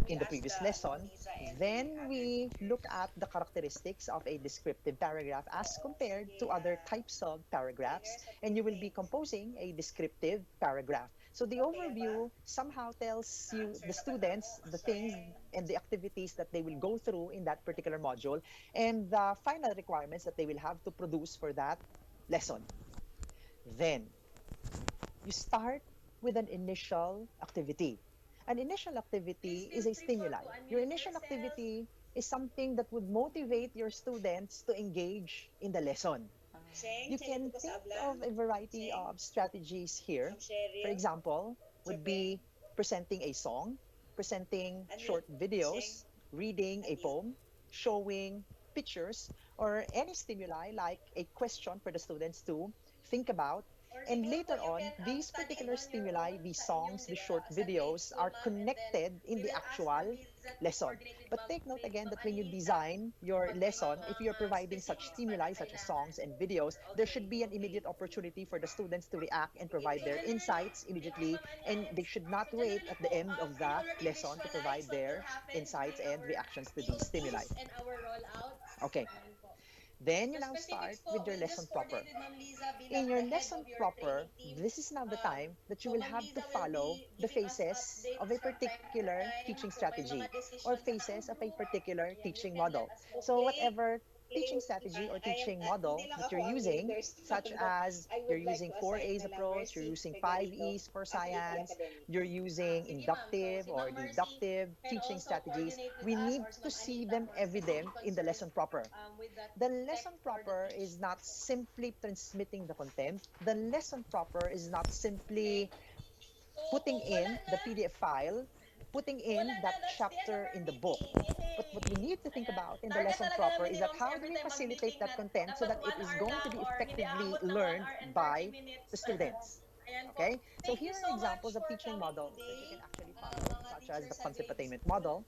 We in the asked previous the lesson. Lisa and Then the we look at the characteristics of a descriptive paragraph as compared to other types of paragraphs, and you will be composing a descriptive paragraph. So the overview somehow tells you, the students, the things and the activities that they will go through in that particular module, and the final requirements that they will have to produce for that lesson. Then you start with an initial activity. An initial activity is a stimuli. Your initial activity is something that would motivate your students to engage in the lesson. You can think of a variety of strategies here. For example, would be presenting a song, presenting short videos, reading a poem, showing pictures, or any stimuli like a question for the students to think about. And later on, these particular stimuli, these songs, these short videos, are connected in the actual lesson. But take note again that when you design your lesson, if you're providing such stimuli, such as songs and videos, there should be an immediate opportunity for the students to react and provide their insights immediately, and they should not wait at the end of the lesson to provide their insights and reactions to these stimuli. and our rollout. Okay, Ayan po. then you The now start specifics po, with your we'll just lesson proper. coordinate with Ma'am Liza In bilang your the head lesson of your proper, training team. this is now the time that you So will Ma'am have to Liza will follow be the giving us phases of updates a from time to particular time teaching kung may mga strategy or decisions sa phases of a group. particular Ayan, you teaching can let model. us know. So, Okay. whatever teaching Okay. strategy or I am, teaching hindi model lang that ako you're ang using, leaders such dito. as I you're would like using to four assign A's na lang approach, you're Mercy using five Federico, E's for Activity science, Academy. you're using Sige ma'am, so inductive si or Ma'am Mercy deductive can teaching also strategies, coordinate with we us need or si to Ma'am see Anita them for evident specific in the concern lesson proper. with the The tech lesson or the proper teach. is not simply transmitting the content. The lesson proper is not simply Okay? So putting kung wala in na, the PDF file, putting wala in na, that that's the end of chapter our in the book. meeting. But what we Yay! need to think Ayan. about in the Target lesson talaga proper namin is ni that Roms how do every we time facilitate mag-meeting that na content so dapat that it 1 is hour going to lang be or hindi effectively aabot ng 1 learned hour and 30 by minutes. the students. Ayan po. Okay, so Thank you here are so examples much of for teaching coming models that you can today, actually follow, mga such as the teachers sa concept Dave attainment School. model,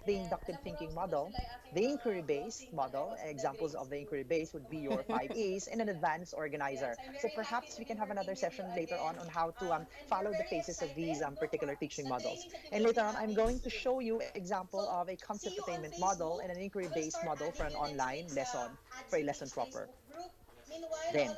the And inductive alam ko, thinking Roms, ito model, sila aking the mga inquiry based closing model. advice in the Examples grade of the school. inquiry based would be your 5 E's, and an advanced Ayan, organizer. so I'm So very happy perhaps to we be can have working another with you session later again. on how to And we're follow the very phases of these excited particular teaching sa models. trainings that we And will be later on, I'm having going to soon. show you So, example of a see concept you on attainment model Facebook. and an We will inquiry-based start model for adding an you next online week sa lesson for a lesson AdSpeech proper. Facebook group. Meanwhile, Then,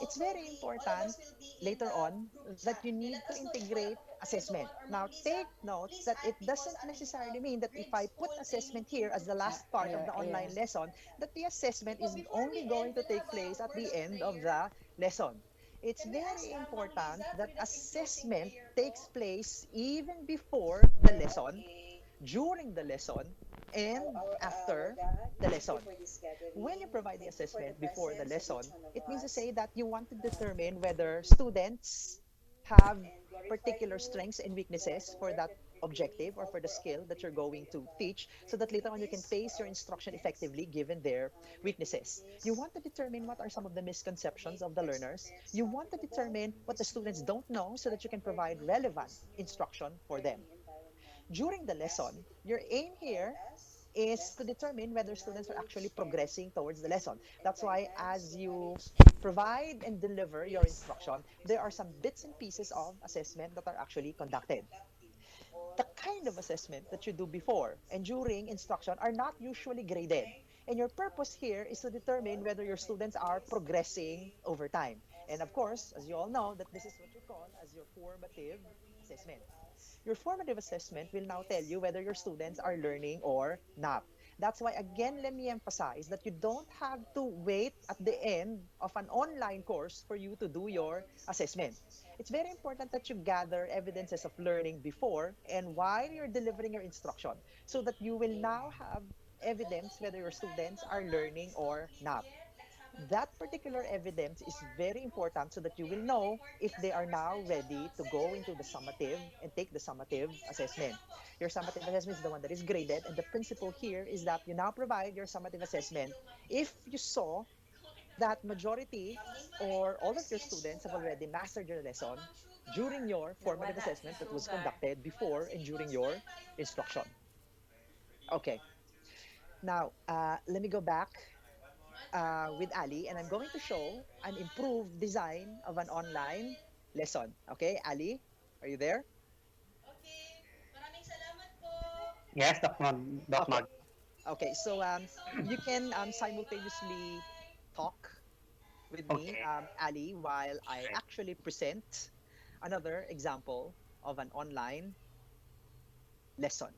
it's very all of important us will be in later the on group that chat. you Okay, need let to us know if wala integrate pa po kayo assessment. doon or Ma'am Now, Liza, take note please that add it people's doesn't ating necessarily mean that if grade I put school training assessment team here as group the chat. last part of the Yeah. online lesson, that the assessment is Before only we end, going to we'll take have place a at word the of end of prayer. the lesson. It's Can we ask very Ma'am important Liza to that lead us in closing assessment prayer takes po? place even before the lesson, Okay. during the lesson, and Our after God, the thank you lesson. for this gathering. When you provide the Thank you for the assessment before the presence of lesson, each one of it means to us. say that you want to Uh, determine whether students have and glorify particular you strengths and for weaknesses the for work that that we're doing, objective or all for the for our skill that you're greater going good of to God. teach, so We're that doing later on you can this for place your our instruction students. effectively given their We're doing weaknesses. You this want to determine what are some of the to misconceptions make of the the learners. students You want to comfortable determine in what the this students new don't know so that you can provide life-affirming, in relevant this new instruction for them. learning environment. During the We ask lesson, you to your continue aim to guide here us, is to bless us determine whether in students are knowledge actually progressing towards the lesson. and That's why, guidance, as to you knowledge and provide and deliver your grace instruction, of there are some understanding bits to and pieces always of assessment that are actually be conducted. productive to all The of kind of us. assessment that you do before and during instruction are not usually graded. And your purpose here is to determine whether your students are progressing over time. And of course, as you all know, that this is what you call as your formative assessment. Your formative assessment will now tell you whether your students are learning or not. That's why, again, let me emphasize that you don't have to wait at the end of an online course for you to do your assessment. It's very important that you gather evidences of learning before and while you're delivering your instruction so that you will now have evidence whether your students are learning or not. That particular evidence is very important so that you will know if they are now ready to go into the summative and take the summative assessment. Your summative assessment is the one that is graded, and the principle here is that you now provide your summative assessment if you saw that majority or all of your students have already mastered your lesson during your formative Nawala si assessment that was Sugar. conducted before and during your instruction. Okay, now let me go back with Ali, and I'm going to show an improved design of an online lesson. Okay, Ali, are you there? Okay. Maraming salamat po. Yes, Doc Okay, Mag. okay. So Thank you so you can much. simultaneously Bye-bye. talk with me, Okay. Ali, while I Right. actually present another example of an online lesson.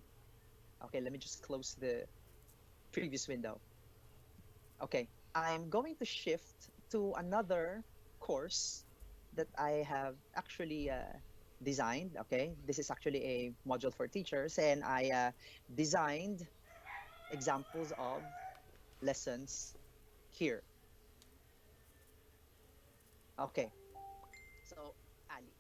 Okay, let me just close the previous window. Okay, I'm going to shift to another course that I have actually designed. Okay, this is actually a module for teachers, and I designed examples of lessons here. Okay, so Ali,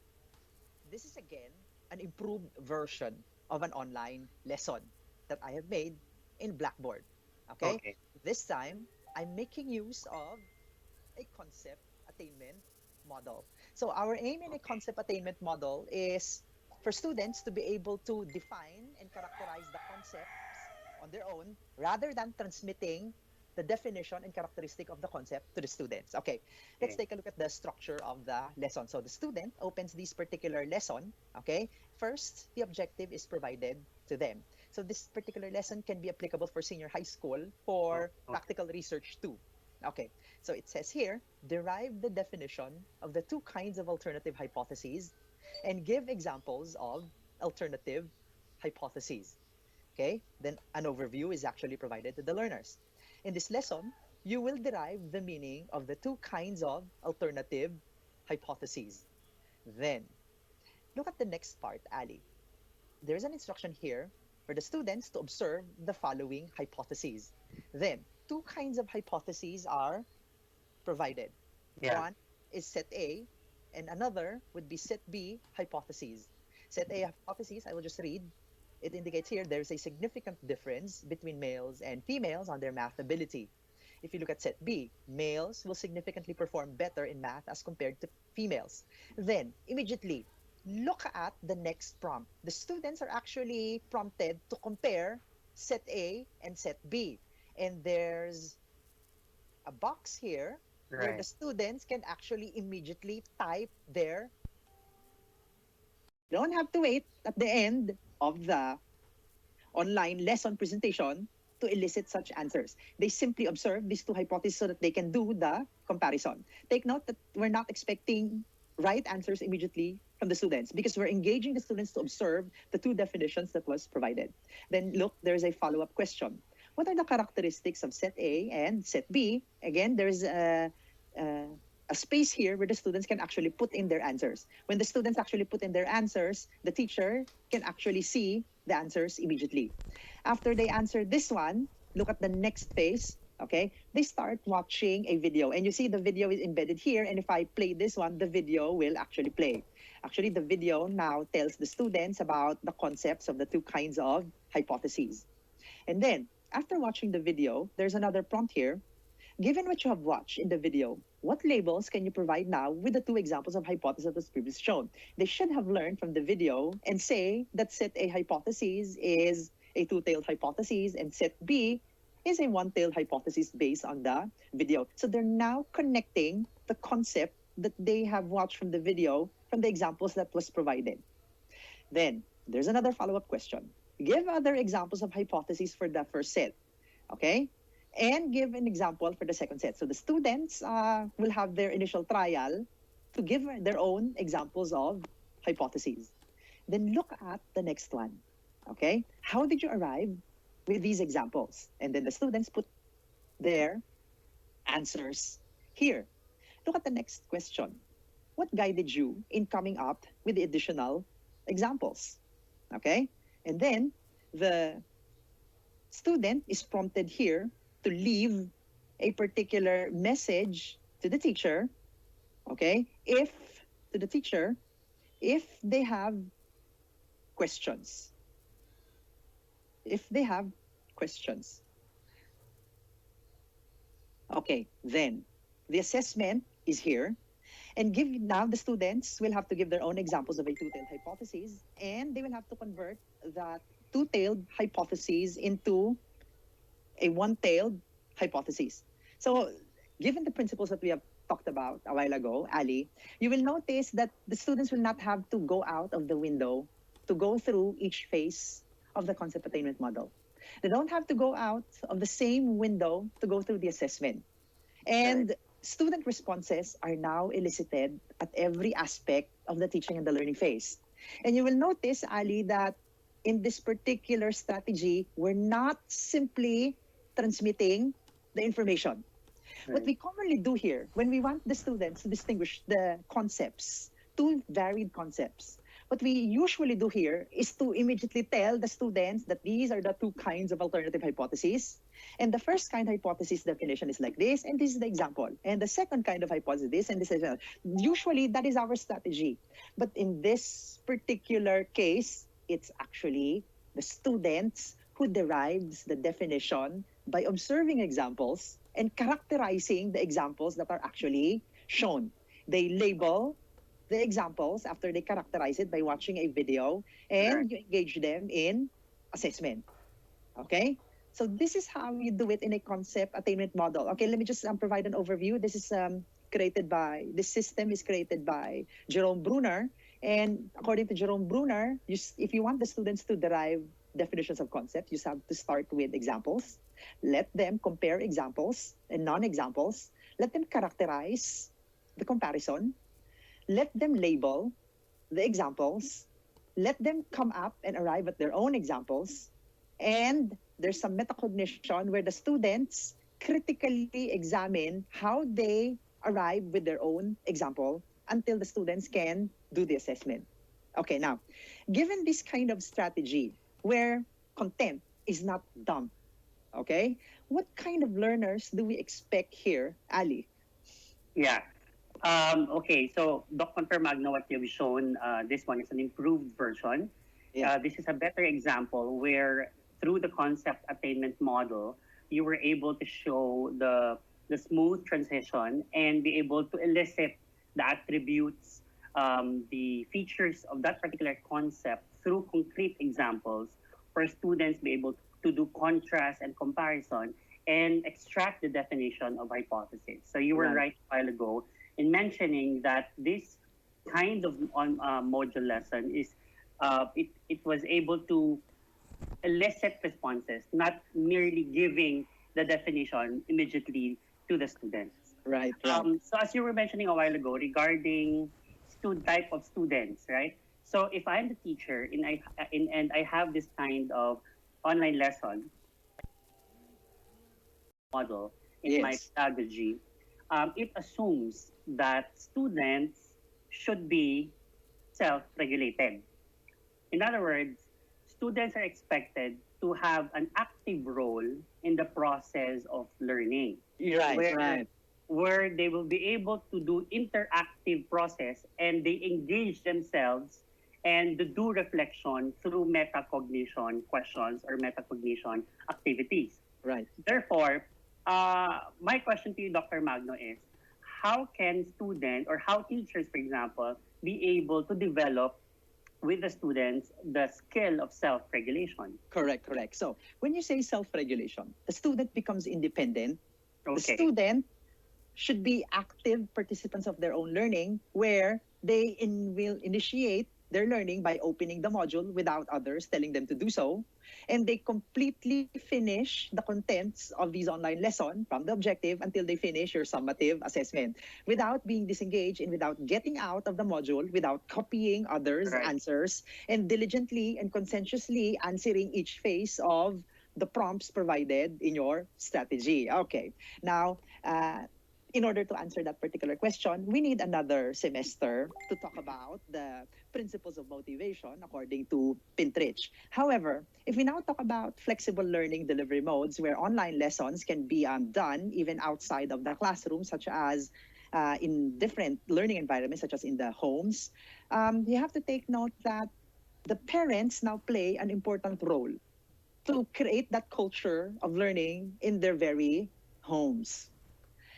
this is again an improved version of an online lesson that I have made in Blackboard. Okay, Okay. this time I'm making use of a concept attainment model. So our aim in a Okay. concept attainment model is for students to be able to define and characterize the concepts on their own rather than transmitting the definition and characteristic of the concept to the students. Okay, let's Okay. take a look at the structure of the lesson. So the student opens this particular lesson. Okay, first, the objective is provided to them. So this particular lesson can be applicable for senior high school for Okay. practical research too. Okay, so it says here, derive the definition of the two kinds of alternative hypotheses and give examples of alternative hypotheses. Okay, then an overview is actually provided to the learners. In this lesson, you will derive the meaning of the two kinds of alternative hypotheses. Then, look at the next part, Ali. There's an instruction here for the students to observe the following hypotheses. Then, two kinds of hypotheses are provided. Yeah. One is set A, and another would be set B hypotheses. Set A hypotheses, I will just read. It indicates here there's a significant difference between males and females on their math ability. If you look at set B, males will significantly perform better in math as compared to females. Then, immediately, look at the next prompt. The students are actually prompted to compare set A and set B. And there's a box here where the Right. students can actually immediately type their. Don't have to wait at the end of the online lesson presentation to elicit such answers. They simply observe these two hypotheses so that they can do the comparison. Take note that we're not expecting right answers immediately from the students because we're engaging the students to observe the two definitions that was provided. Then look, there's a follow-up question. What are the characteristics of set A and set B? Again, there's a space here where the students can actually put in their answers. When the students actually put in their answers, the teacher can actually see the answers immediately. After they answer this one, look at the next phase. Okay, they start watching a video, and you see the video is embedded here. And if I play this one, the video will actually play. Actually, the video now tells the students about the concepts of the two kinds of hypotheses. And then, after watching the video, there's another prompt here. Given what you have watched in the video, what labels can you provide now with the two examples of hypothesis that was previously shown? They should have learned from the video and say that set A hypothesis is a two-tailed hypothesis and set B is a one-tailed hypothesis based on the video. So they're now connecting the concept that they have watched from the video from the examples that was provided. Then there's another follow-up question. Give other examples of hypotheses for the first set, okay? And give an example for the second set. So the students will have their initial trial to give their own examples of hypotheses. Then look at the next one, okay? How did you arrive with these examples? And then the students put their answers here. Look at the next question. What guided you in coming up with the additional examples? Okay? And then the student is prompted here to leave a particular message to the teacher, okay? If they have questions. If they have questions. Okay, then the assessment is here. And now the students will have to give their own examples of a two-tailed hypothesis, and they will have to convert that two-tailed hypothesis into a one-tailed hypothesis. So given the principles that we have talked about a while ago, Ali, you will notice that the students will not have to go out of the window to go through each phase of the concept attainment model. They don't have to go out of the same window to go through the assessment. And student responses are now elicited at every aspect of the teaching and the learning phase. And you will notice, Ali, that in this particular strategy, we're not simply transmitting the information. What we commonly do here, when we want the students to distinguish the concepts, two varied concepts, what we usually do here is to immediately tell the students that these are the two kinds of alternative hypotheses. And the first kind hypothesis definition is like this, and this is the example. And the second kind of hypothesis, and this is usually that is our strategy. But in this particular case, it's actually the students who derives the definition by observing examples and characterizing the examples that are actually shown. They label the examples after they characterize it by watching a video, and you engage them in assessment. Okay? So this is how you do it in a concept attainment model. Okay, let me just provide an overview. This system is created by Jerome Bruner. And according to Jerome Bruner, if you want the students to derive definitions of concepts, you have to start with examples. Let them compare examples and non-examples. Let them characterize the comparison. Let them label the examples. Let them come up and arrive at their own examples. And there's some metacognition where the students critically examine how they arrive with their own example until the students can do the assessment. Okay, now, given this kind of strategy where content is not dumb, okay, what kind of learners do we expect here, Ali? Yeah. Okay, so Dr. Magno, what you've shown, this one is an improved version. Yeah. This is a better example where through the concept attainment model, you were able to show the smooth transition and be able to elicit the attributes, the features of that particular concept through concrete examples for students be able to do contrast and comparison and extract the definition of hypothesis. So you were right a while ago in mentioning that this kind of module lesson is it was able to elicit responses, not merely giving the definition immediately to the students. Right. So as you were mentioning a while ago regarding type of students, right? So if I'm the teacher and I have this kind of online lesson model in my pedagogy, it assumes that students should be self-regulated. In other words, students are expected to have an active role in the process of learning. Where they will be able to do interactive process and they engage themselves and do reflection through metacognition questions or metacognition activities. Right. Therefore, my question to you, Dr. Magno, is how can students or how teachers, for example, be able to develop with the students the skill of self-regulation? Correct. So when you say self-regulation, the student becomes independent. Okay. The student should be active participants of their own learning where they will initiate their learning by opening the module without others telling them to do so. And they completely finish the contents of these online lessons from the objective until they finish your summative assessment without being disengaged and without getting out of the module, without copying others' answers, and diligently and conscientiously answering each phase of the prompts provided in your strategy. Okay. Now, in order to answer that particular question, we need another semester to talk about the principles of motivation according to Pintrich. However, if we now talk about flexible learning delivery modes where online lessons can be done even outside of the classroom, such as in different learning environments, such as in the homes, you have to take note that the parents now play an important role to create that culture of learning in their very homes.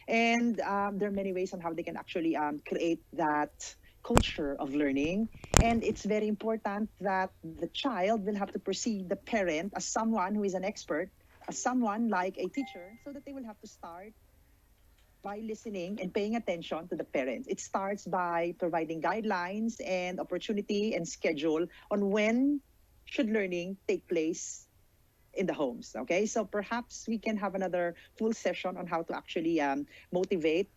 And there are many ways on how they can actually create that culture of learning. And it's very important that the child will have to perceive the parent as someone who is an expert, as someone like a teacher, so that they will have to start by listening and paying attention to the parents. It starts by providing guidelines and opportunity and schedule on when should learning take place in the homes. Okay, so perhaps we can have another full session on how to actually motivate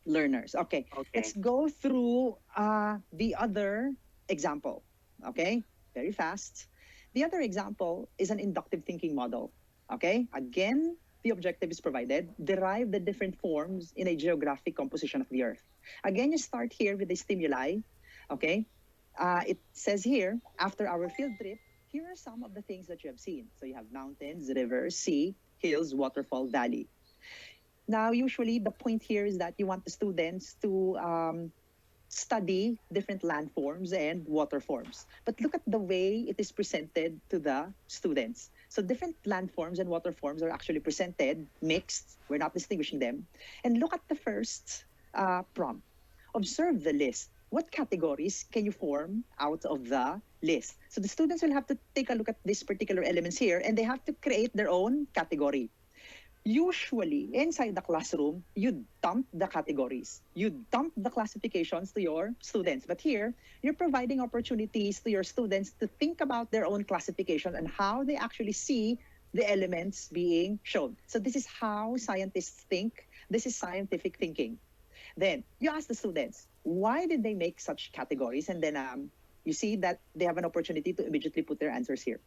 learners. Okay, let's go through the other example. Okay, very fast. The other example is an inductive thinking model. Okay, again, the objective is provided. Derive the different forms in a geographic composition of the Earth. Again, you start here with the stimuli. Okay, it says here, after our field trip, here are some of the things that you have seen. So you have mountains, rivers, sea, hills, waterfall, valley. Now, usually the point here is that you want the students to study different landforms and water forms. But look at the way it is presented to the students. So different landforms and water forms are actually presented, mixed. We're not distinguishing them. And look at the first prompt. Observe the list. What categories can you form out of the list. So the students will have to take a look at these particular elements here, and they have to create their own category. Usually, inside the classroom, you dump the categories. You dump the classifications to your students. But here, you're providing opportunities to your students to think about their own classification and how they actually see the elements being shown. So this is how scientists think. This is scientific thinking. Then you ask the students, why did they make such categories? And then you see that they have an opportunity to immediately put their answers here.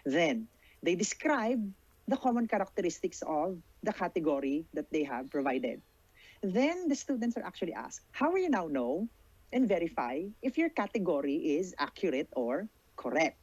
Then they describe the common characteristics of the category that they have provided. Then the students are actually asked, how will you now know and verify if your category is accurate or correct?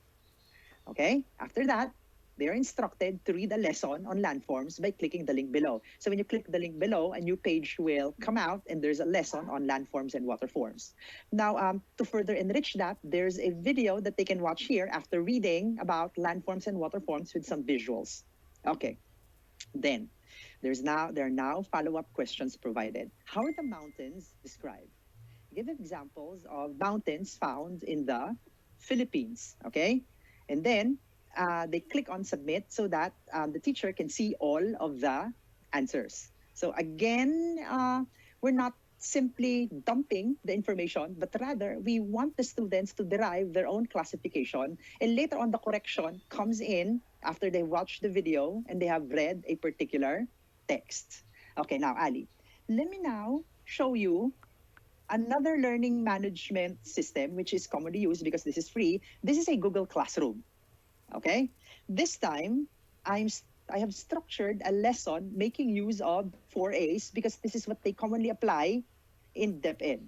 Okay, after that, they're instructed to read a lesson on landforms by clicking the link below. So when you click the link below, a new page will come out and there's a lesson on landforms and waterforms. Now, to further enrich that, there's a video that they can watch here after reading about landforms and waterforms with some visuals. Okay, then there are now follow-up questions provided. How are the mountains described? Give examples of mountains found in the Philippines, okay? And then they click on submit so that the teacher can see all of the answers. So again, we're not simply dumping the information, but rather we want the students to derive their own classification. And later on, the correction comes in after they watch the video and they have read a particular text. Okay, now, Ali, let me now show you another learning management system, which is commonly used because this is free. This is a Google Classroom. Okay, this time I have structured a lesson making use of 4A's because this is what they commonly apply in DepEd.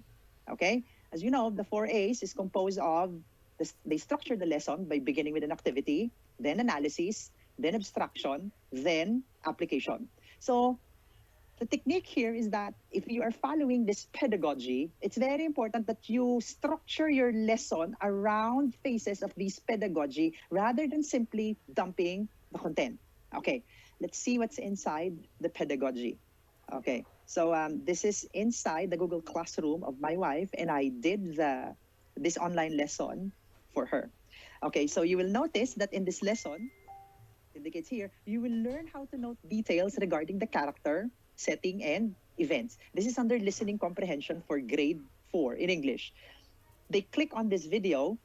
Okay, as you know, the 4A's is composed of they structure the lesson by beginning with an activity, then analysis, then abstraction, then application. So the technique here is that if you are following this pedagogy, it's very important that you structure your lesson around phases of this pedagogy rather than simply dumping the content. Okay, let's see what's inside the pedagogy. Okay, so this is inside the Google Classroom of my wife, and I did this online lesson for her. Okay, so you will notice that in this lesson, indicates here, you will learn how to note details regarding the character, setting, and events. This is under listening comprehension for grade 4 in English. They click on this video,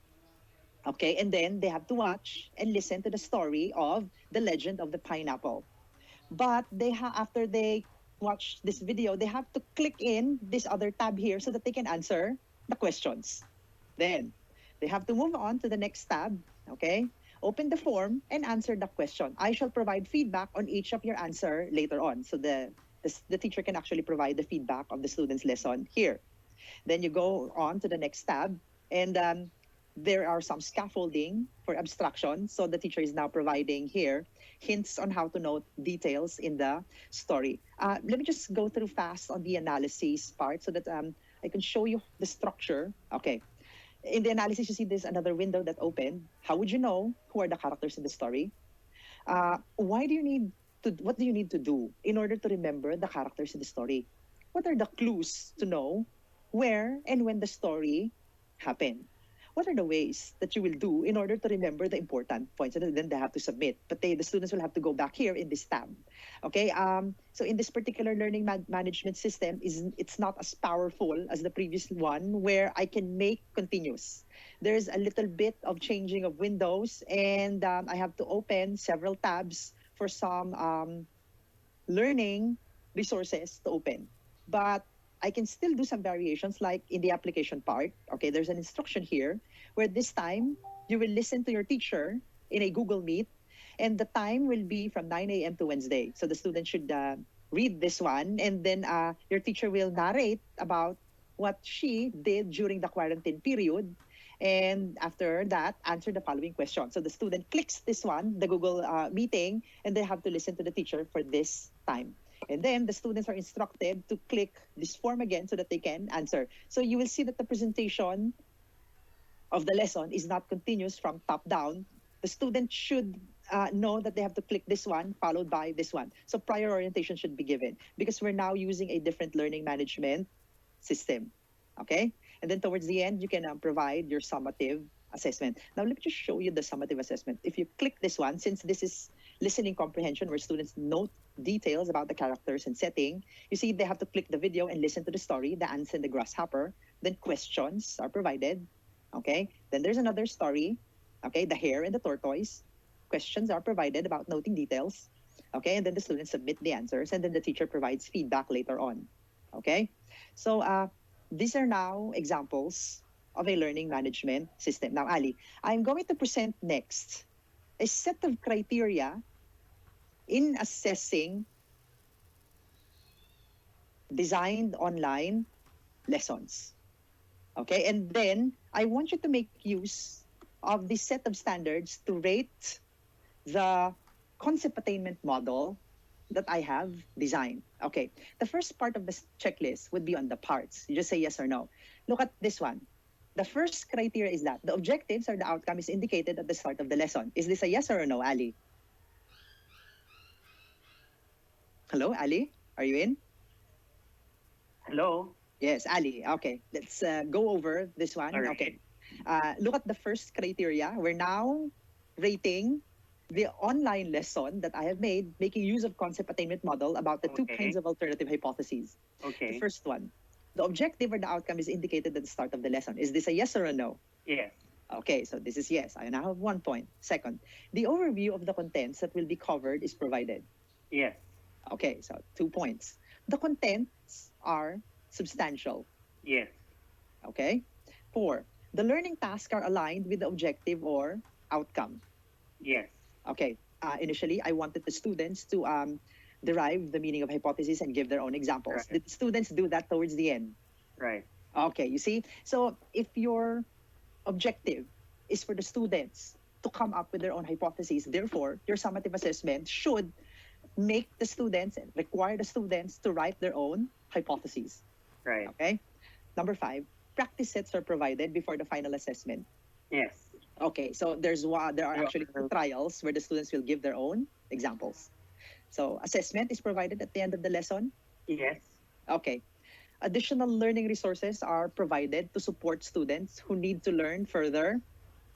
okay, and then they have to watch and listen to the story of the legend of the pineapple. But after they watch this video, they have to click in this other tab here so that they can answer the questions. Then they have to move on to the next tab, okay? Open the form and answer the question. I shall provide feedback on each of your answer later on. So the teacher can actually provide the feedback of the student's lesson here. Then you go on to the next tab, and there are some scaffolding for abstraction. So the teacher is now providing here hints on how to note details in the story. Let me just go through fast on the analysis part so that I can show you the structure. Okay. In the analysis, you see there's another window that opened. How would you know who are the characters in the story? What do you need to do in order to remember the characters in the story? What are the clues to know where and when the story happened? What are the ways that you will do in order to remember the important points? And then they have to submit. But the students will have to go back here in this tab. Okay. So in this particular learning management system, it's not as powerful as the previous one where I can make continuous. There's a little bit of changing of windows, and I have to open several tabs for some learning resources to open. But I can still do some variations like in the application part. Okay, there's an instruction here where this time you will listen to your teacher in a Google Meet, and the time will be from 9 a.m. to Wednesday. So the student should read this one, and then your teacher will narrate about what she did during the quarantine period. And after that, answer the following question. So the student clicks this one, the Google meeting, and they have to listen to the teacher for this time. And then the students are instructed to click this form again so that they can answer. So you will see that the presentation of the lesson is not continuous from top down. The student should know that they have to click this one followed by this one. So prior orientation should be given because we're now using a different learning management system. Okay? And then towards the end, you can provide your summative assessment. Now, let me just show you the summative assessment. If you click this one, since this is listening comprehension where students note details about the characters and setting, you see they have to click the video and listen to the story, the ants and the grasshopper. Then questions are provided. Okay. Then there's another story. Okay. The hare and the tortoise. Questions are provided about noting details. Okay. And then the students submit the answers, and then the teacher provides feedback later on. Okay. So these are now examples of a learning management system. Now, Ali, I'm going to present next a set of criteria in assessing designed online lessons. Okay, and then I want you to make use of this set of standards to rate the concept attainment model that I have designed. Okay, the first part of the checklist would be on the parts. You just say yes or no. Look at this one. The first criteria is that the objectives or the outcome is indicated at the start of the lesson. Is this a yes or a no, Ali? Hello, Ali? Are you in? Hello? Yes, Ali. Okay, let's go over this one. All right. Okay. Look at the first criteria. We're now rating the online lesson that I have made, making use of concept attainment model about the two Okay. kinds of alternative hypotheses. Okay. The first one, the objective or the outcome is indicated at the start of the lesson. Is this a yes or a no? Yes. Okay, so this is yes. I now have 1 point. Second, the overview of the contents that will be covered is provided. Yes. Okay, so 2 points. The contents are substantial. Yes. Okay. 4, the learning tasks are aligned with the objective or outcome. Yes. Okay. Initially, I wanted the students to derive the meaning of hypothesis and give their own examples. Right. Did students do that towards the end? Right. Okay, you see? So if your objective is for the students to come up with their own hypotheses, therefore, your summative assessment should make the students and require the students to write their own hypotheses. Right. Okay? Number 5, practice sets are provided before the final assessment. Yes. Okay, so there are actually 2 trials where the students will give their own examples. So assessment is provided at the end of the lesson. Yes. Okay. Additional learning resources are provided to support students who need to learn further.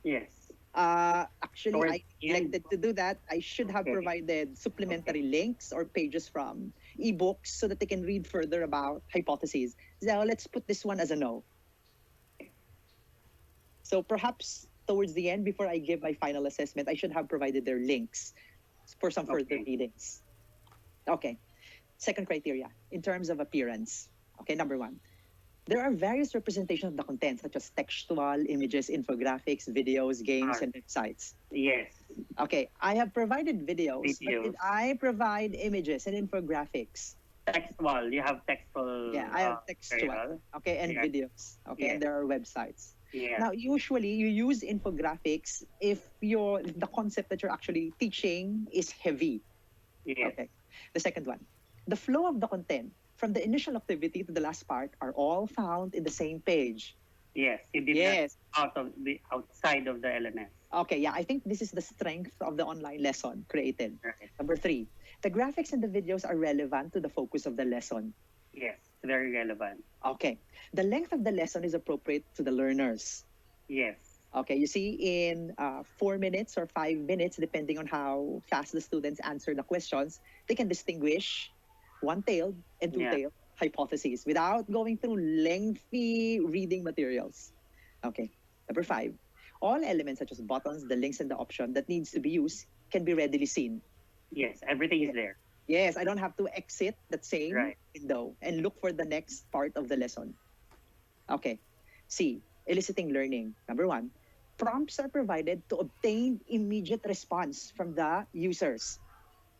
Yes. Actually, Towards I the end. neglected to do that. I should have Okay. provided supplementary links or pages from ebooks so that they can read further about hypotheses. So let's put this one as a no. So perhaps towards the end, before I give my final assessment, I should have provided their links for some further Okay. readings. Okay. Second criteria, in terms of appearance. Okay, number 1. There are various representations of the content, such as textual, images, infographics, videos, games, and websites. Yes. Okay, I have provided videos, but Videos. did I provide images and infographics? Textual. You have textual. Yeah, I have textual. material. Okay, and Yeah. videos. Okay, and Yeah. there are websites. Yeah. Now, usually you use infographics if the concept that you're actually teaching is heavy. Yes. Okay. The second one, the flow of the content from the initial activity to the last part are all found in the same page. Yes. You did Yes. that outside of the LMS. Okay, yeah, I think this is the strength of the online lesson created. Right. Number 3, the graphics and the videos are relevant to the focus of the lesson. Yes. Very relevant. Okay, the length of the lesson is appropriate to the learners. Yes. Okay, you see in 4 minutes or 5 minutes, depending on how fast the students answer the questions, they can distinguish one-tailed and two-tailed hypotheses without going through lengthy reading materials. Okay, number 5, all elements such as buttons, the links, and the option that needs to be used can be readily seen. Yes. Everything is there. Yes, I don't have to exit that same Right. window and look for the next part of the lesson. Okay. C, eliciting learning. Number 1, prompts are provided to obtain immediate response from the users.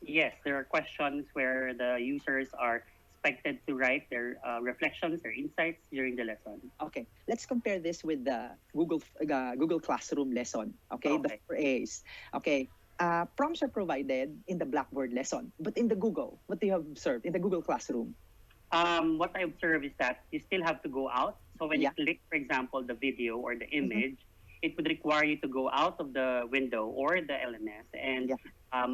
Yes. There are questions where the users are expected to write their reflections, their insights during the lesson. Okay, let's compare this with the Google Classroom lesson. Okay, the Okay. 4 A's. Okay, prompts are provided in the Blackboard lesson, but in the Google, what do you have observed in the Google Classroom? What I observe is that you still have to go out. So when Yeah. you click, for example, the video or the image, it would require you to go out of the window or the LMS and Yeah.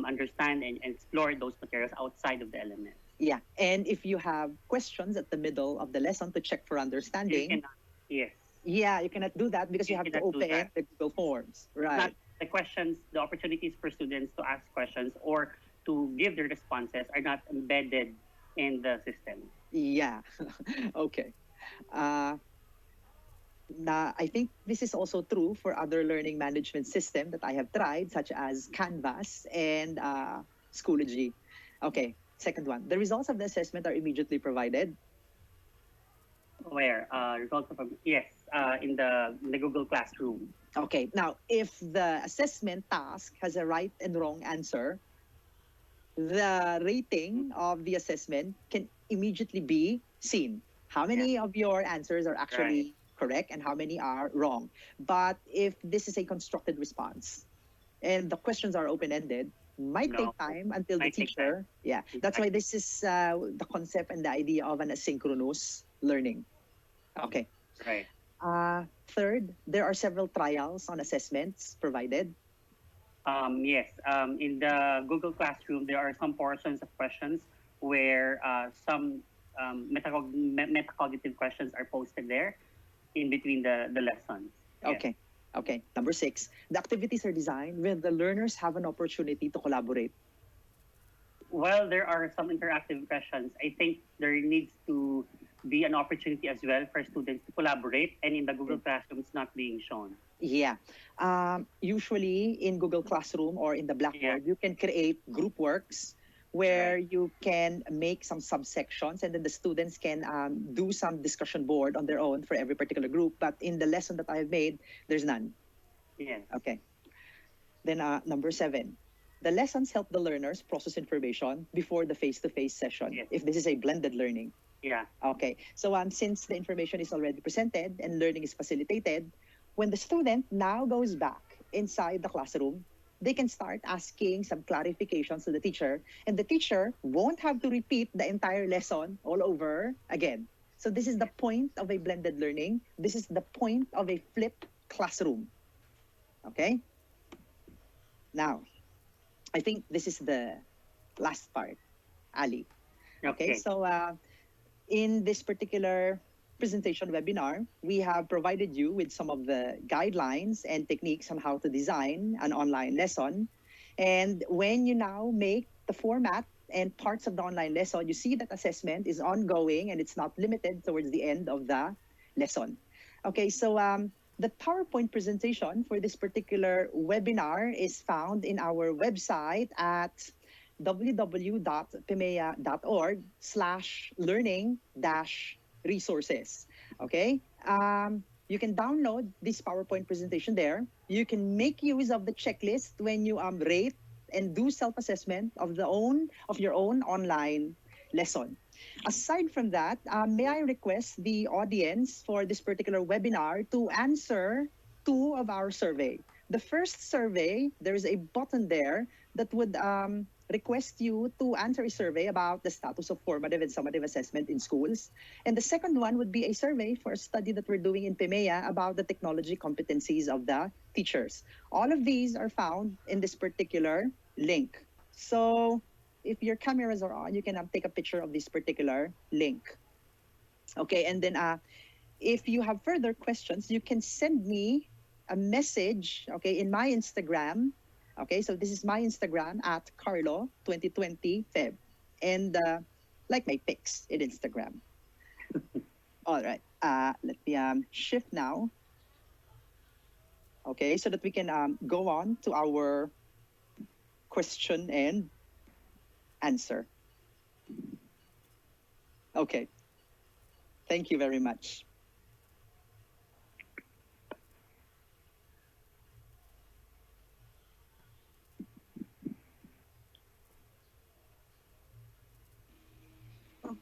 understand and explore those materials outside of the LMS. Yeah, and if you have questions at the middle of the lesson to check for You understanding, can, yes, Yeah, you cannot do that because you have to cannot do open that. the Google Forms. Not Right. the questions, the opportunities for students to ask questions or to give their responses are not embedded in the system. Yeah. Okay. Uh, I think this is also true for other learning management system that I have tried, such as Canvas and Schoology. Okay, second one. The results of the assessment are immediately provided. Where results of yes, in the Google Classroom. Okay, now if the assessment task has a right and wrong answer, the rating of the assessment can immediately be seen. How many of your answers are actually correct and how many are wrong? But if this is a constructed response and the questions are open ended, might take No, time until the might take teacher. time. Yeah, that's why this is the concept and the idea of an asynchronous learning. Okay. Right. Third, there are several trials on assessments provided. Yes, in the Google Classroom, there are some portions of questions where some metacognitive questions are posted there in between the lessons. Yes. Okay. Okay. Number 6, the activities are designed when the learners have an opportunity to collaborate. While there are some interactive questions, I think there needs to be an opportunity as well for students to collaborate, and in the Google Classroom, it's not being shown. Yeah. Usually in Google Classroom or in the Blackboard, you can create group works where you can make some subsections and then the students can do some discussion board on their own for every particular group. But in the lesson that I have made, there's none. Yes. Okay. Then number 7, the lessons help the learners process information before the face-to-face session. Yes. If this is a blended learning. Yeah. Okay. So since the information is already presented and learning is facilitated, when the student now goes back inside the classroom, they can start asking some clarifications to the teacher, and the teacher won't have to repeat the entire lesson all over again. So this is the point of a blended learning. This is the point of a flipped classroom. Okay? Now, I think this is the last part, Ali. Okay, so in this particular presentation webinar, we have provided you with some of the guidelines and techniques on how to design an online lesson. And when you now make the format and parts of the online lesson, you see that assessment is ongoing and it's not limited towards the end of the lesson. Okay, so the PowerPoint presentation for this particular webinar is found in our website at www.pimea.org/learning-resources. Okay. You can download this PowerPoint presentation there. You can make use of the checklist when you rate and do self-assessment of your own online lesson. Aside from that, may I request the audience for this particular webinar to answer 2 of our survey. The first survey, there is a button there that would request you to answer a survey about the status of formative and summative assessment in schools. And the second one would be a survey for a study that we're doing in PIMEA about the technology competencies of the teachers. All of these are found in this particular link. So if your cameras are on, you can take a picture of this particular link. Okay, and then if you have further questions, you can send me a message, okay, in my Instagram. Okay, so this is my Instagram at Carlo2020Feb. And like my pics in Instagram. All right, let me shift now. Okay, so that we can go on to our question and answer. Okay, thank you very much.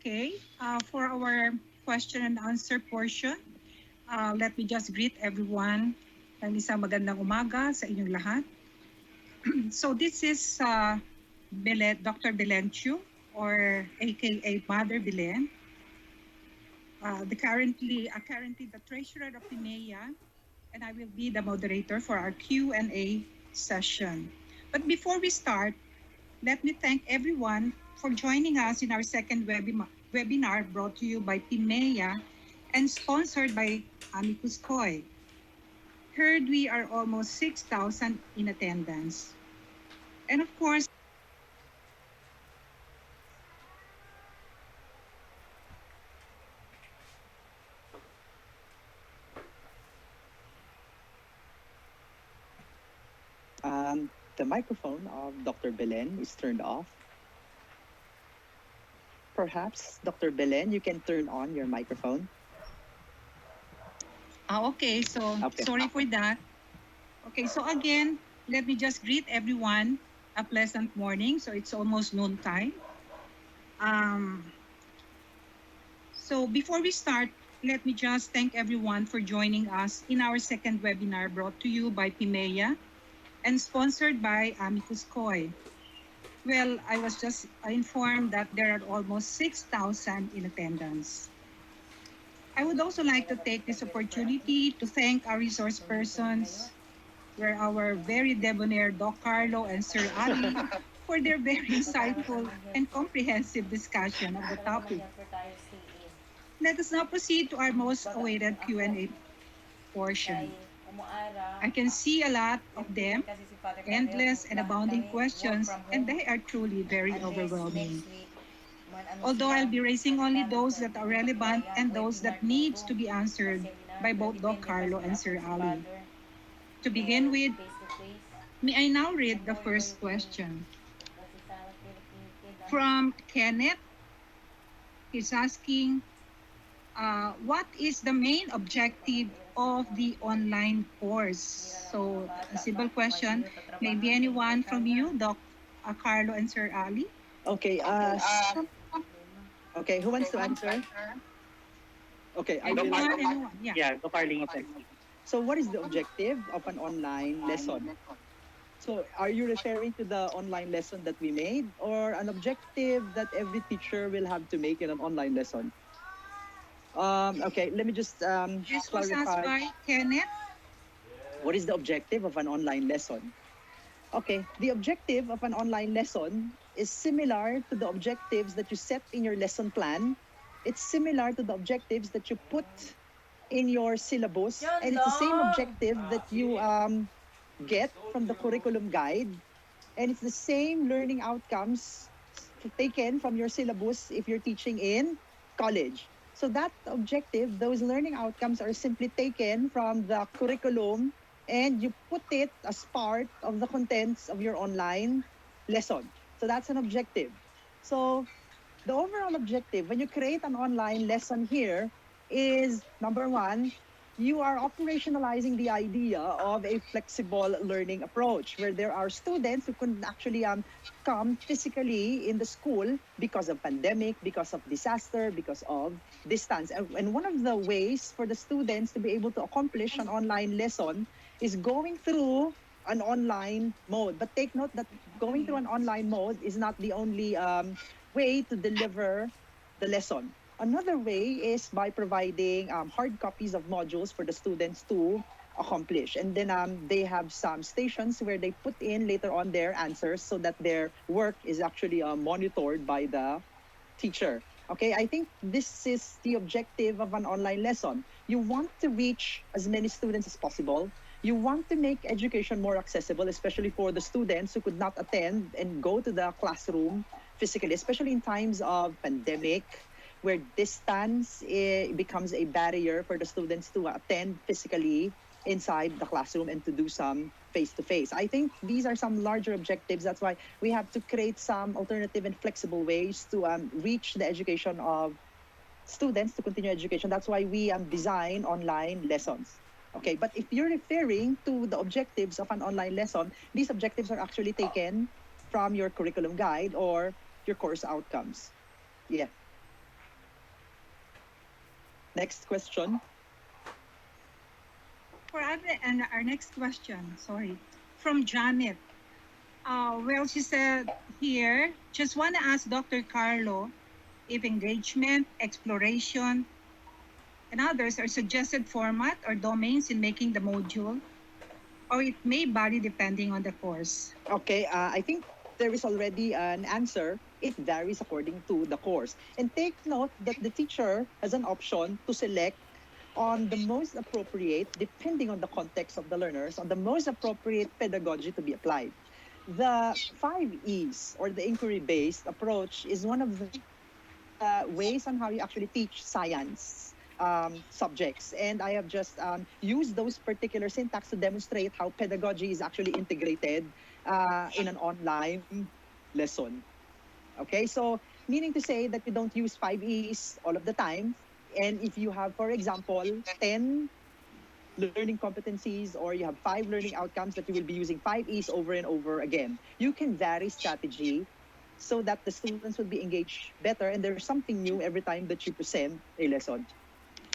Okay, for our question and answer portion, let me just greet everyone ng isang magandang umaga sa inyong lahat. So this is Dr. Belen Chu, or aka Mother Belen. Currently the treasurer of PIMEA, and I will be the moderator for our Q&A session. But before we start, let me thank everyone for joining us in our second webinar brought to you by PIMEA and sponsored by Amicus Koi. Heard we are almost 6,000 in attendance. And of course, The microphone of Dr. Belen is turned off. Perhaps, Dr. Belen, you can turn on your microphone. okay, so Okay. sorry for that. Okay, so again, let me just greet everyone a pleasant morning. So it's almost noon time. So before we start, let me just thank everyone for joining us in our second webinar brought to you by PIMEA and sponsored by Amicus Koi. Well, I was just informed that there are almost 6,000 in attendance. I would also like to take this opportunity to thank our resource persons, were our very debonair Doc Carlo and Sir Ali, for their very insightful and comprehensive discussion of the topic. Let us now proceed to our most awaited Q&A portion. I can see a lot of them, endless and abounding questions, and they are truly very overwhelming. Although I'll be raising only those that are relevant and those that needs to be answered by both Doc Carlo and Sir Ali. To begin with, may I now read the first question? From Kenneth, he's asking, what is the main objective of the online course? So, a simple question. Maybe anyone from you, Doc Carlo and Sir Ali? Okay, okay, who wants to answer? Okay, I will. Anyone? Yeah. Yeah, Doc Carling. So what is the objective of an online lesson? So are you referring to the online lesson that we made or an objective that every teacher will have to make in an online lesson? Okay, let me just This was asked clarify. by Kenneth. What is the objective of an online lesson? Okay, the objective of an online lesson is similar to the objectives that you set in your lesson plan. It's similar to the objectives that you put in your syllabus, and it's the same objective that you get from the curriculum guide, and it's the same learning outcomes taken from your syllabus if you're teaching in college. So that objective, those learning outcomes are simply taken from the curriculum and you put it as part of the contents of your online lesson. So that's an objective. So the overall objective when you create an online lesson here is, number one, you are operationalizing the idea of a flexible learning approach where there are students who couldn't actually come physically in the school because of pandemic, because of disaster, because of distance. And one of the ways for the students to be able to accomplish an online lesson is going through an online mode. But take note that going through an online mode is not the only way to deliver the lesson. Another way is by providing hard copies of modules for the students to accomplish. And then they have some stations where they put in later on their answers so that their work is actually monitored by the teacher. Okay, I think this is the objective of an online lesson. You want to reach as many students as possible. You want to make education more accessible, especially for the students who could not attend and go to the classroom physically, especially in times of pandemic, where distance becomes a barrier for the students to attend physically inside the classroom and to do some face-to-face. I think these are some larger objectives. That's why we have to create some alternative and flexible ways to reach the education of students, to continue education. That's why we design online lessons. Okay, but if you're referring to the objectives of an online lesson, these objectives are actually taken from your curriculum guide or your course outcomes. Yeah. Next question. And our next question, sorry, from Janet. Well, she said here, just want to ask Dr. Carlo if engagement, exploration, and others are suggested format or domains in making the module, or it may vary depending on the course. Okay, I think there is already an answer it varies according to the course. And take note that the teacher has an option to select on the most appropriate, depending on the context of the learners, on the most appropriate pedagogy to be applied. The 5 E's, or the inquiry-based approach, is one of the ways on how you actually teach science subjects. And I have just used those particular syntax to demonstrate how pedagogy is actually integrated in an online lesson. Okay, so meaning to say that you don't use 5 E's all of the time. And if you have, for example, 10 learning competencies, or you have 5 learning outcomes, that you will be using 5 E's over and over again, you can vary strategy so that the students will be engaged better, and there's something new every time that you present a lesson.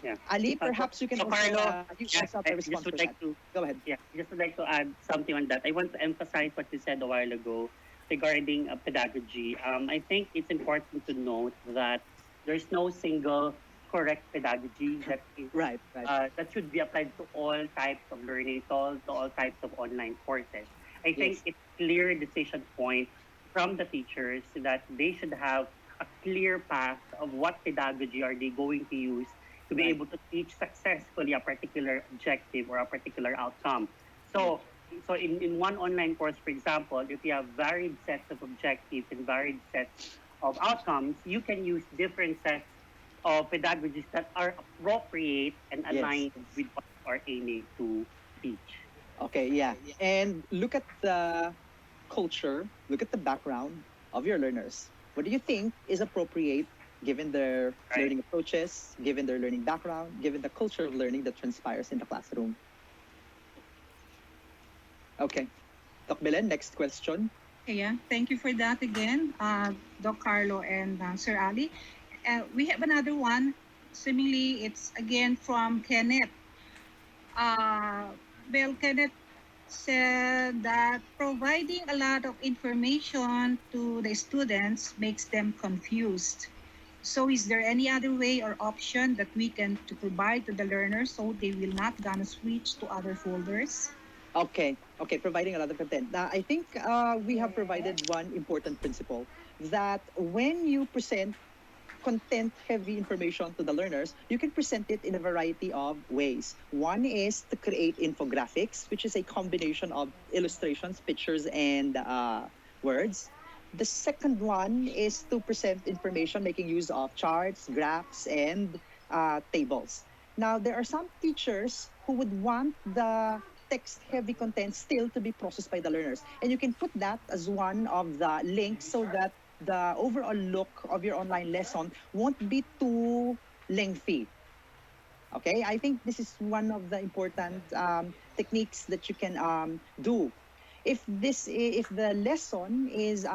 Yeah. Ali, perhaps you can So, also Carlo, you yeah, also have I a response just would for like that. to Go ahead. just would like to add something on that. I want to emphasize what you said a while ago regarding pedagogy. I think it's important to note that there's no single correct pedagogy that is Right. that should be applied to all types of learning, to all types of online courses. I think Yes. it's clear decision point from the teachers that they should have a clear path of what pedagogy are they going to use to be Right. able to teach successfully a particular objective or a particular outcome. So, in one online course, for example, if you have varied sets of objectives and varied sets of outcomes, you can use different sets of pedagogies that are appropriate and Yes. aligned with what you are aiming to teach. Okay, yeah. And look at the culture, look at the background of your learners. What do you think is appropriate given their Right. learning approaches, given their learning background, given the culture of learning that transpires in the classroom? Okay. Doc Belen, next question. Yeah, thank you for that again, Doc Carlo and Sir Ali. We have another one. Seemingly, it's again from Kenneth. Well, Kenneth said that providing a lot of information to the students makes them confused. So is there any other way or option that we can to provide to the learners so they will not gonna switch to other folders? Okay, providing a lot of content. Now, I think we have provided one important principle, that when you present content heavy information to the learners, you can present it in a variety of ways. One is to create infographics, which is a combination of illustrations, pictures, and words. The second one is to present information making use of charts, graphs, and tables. Now, there are some teachers who would want the text heavy content still to be processed by the learners. And you can put that as one of the links so that the overall look of your online lesson won't be too lengthy. Okay, I think this is one of the important techniques that you can do. If the lesson is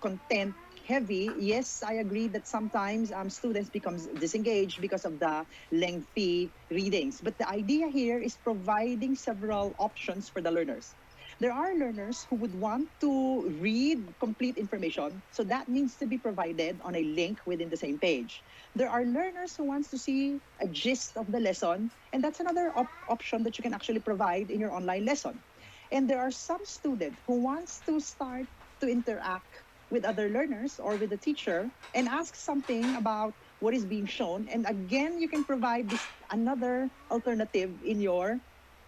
content heavy, yes, I agree that sometimes students becomes disengaged because of the lengthy readings. But the idea here is providing several options for the learners. There are learners who would want to read complete information, so that needs to be provided on a link within the same page. There are learners who wants to see a gist of the lesson, and that's another option that you can actually provide in your online lesson. And there are some student who wants to start to interact with other learners or with the teacher and ask something about what is being shown. And again, you can provide this another alternative in your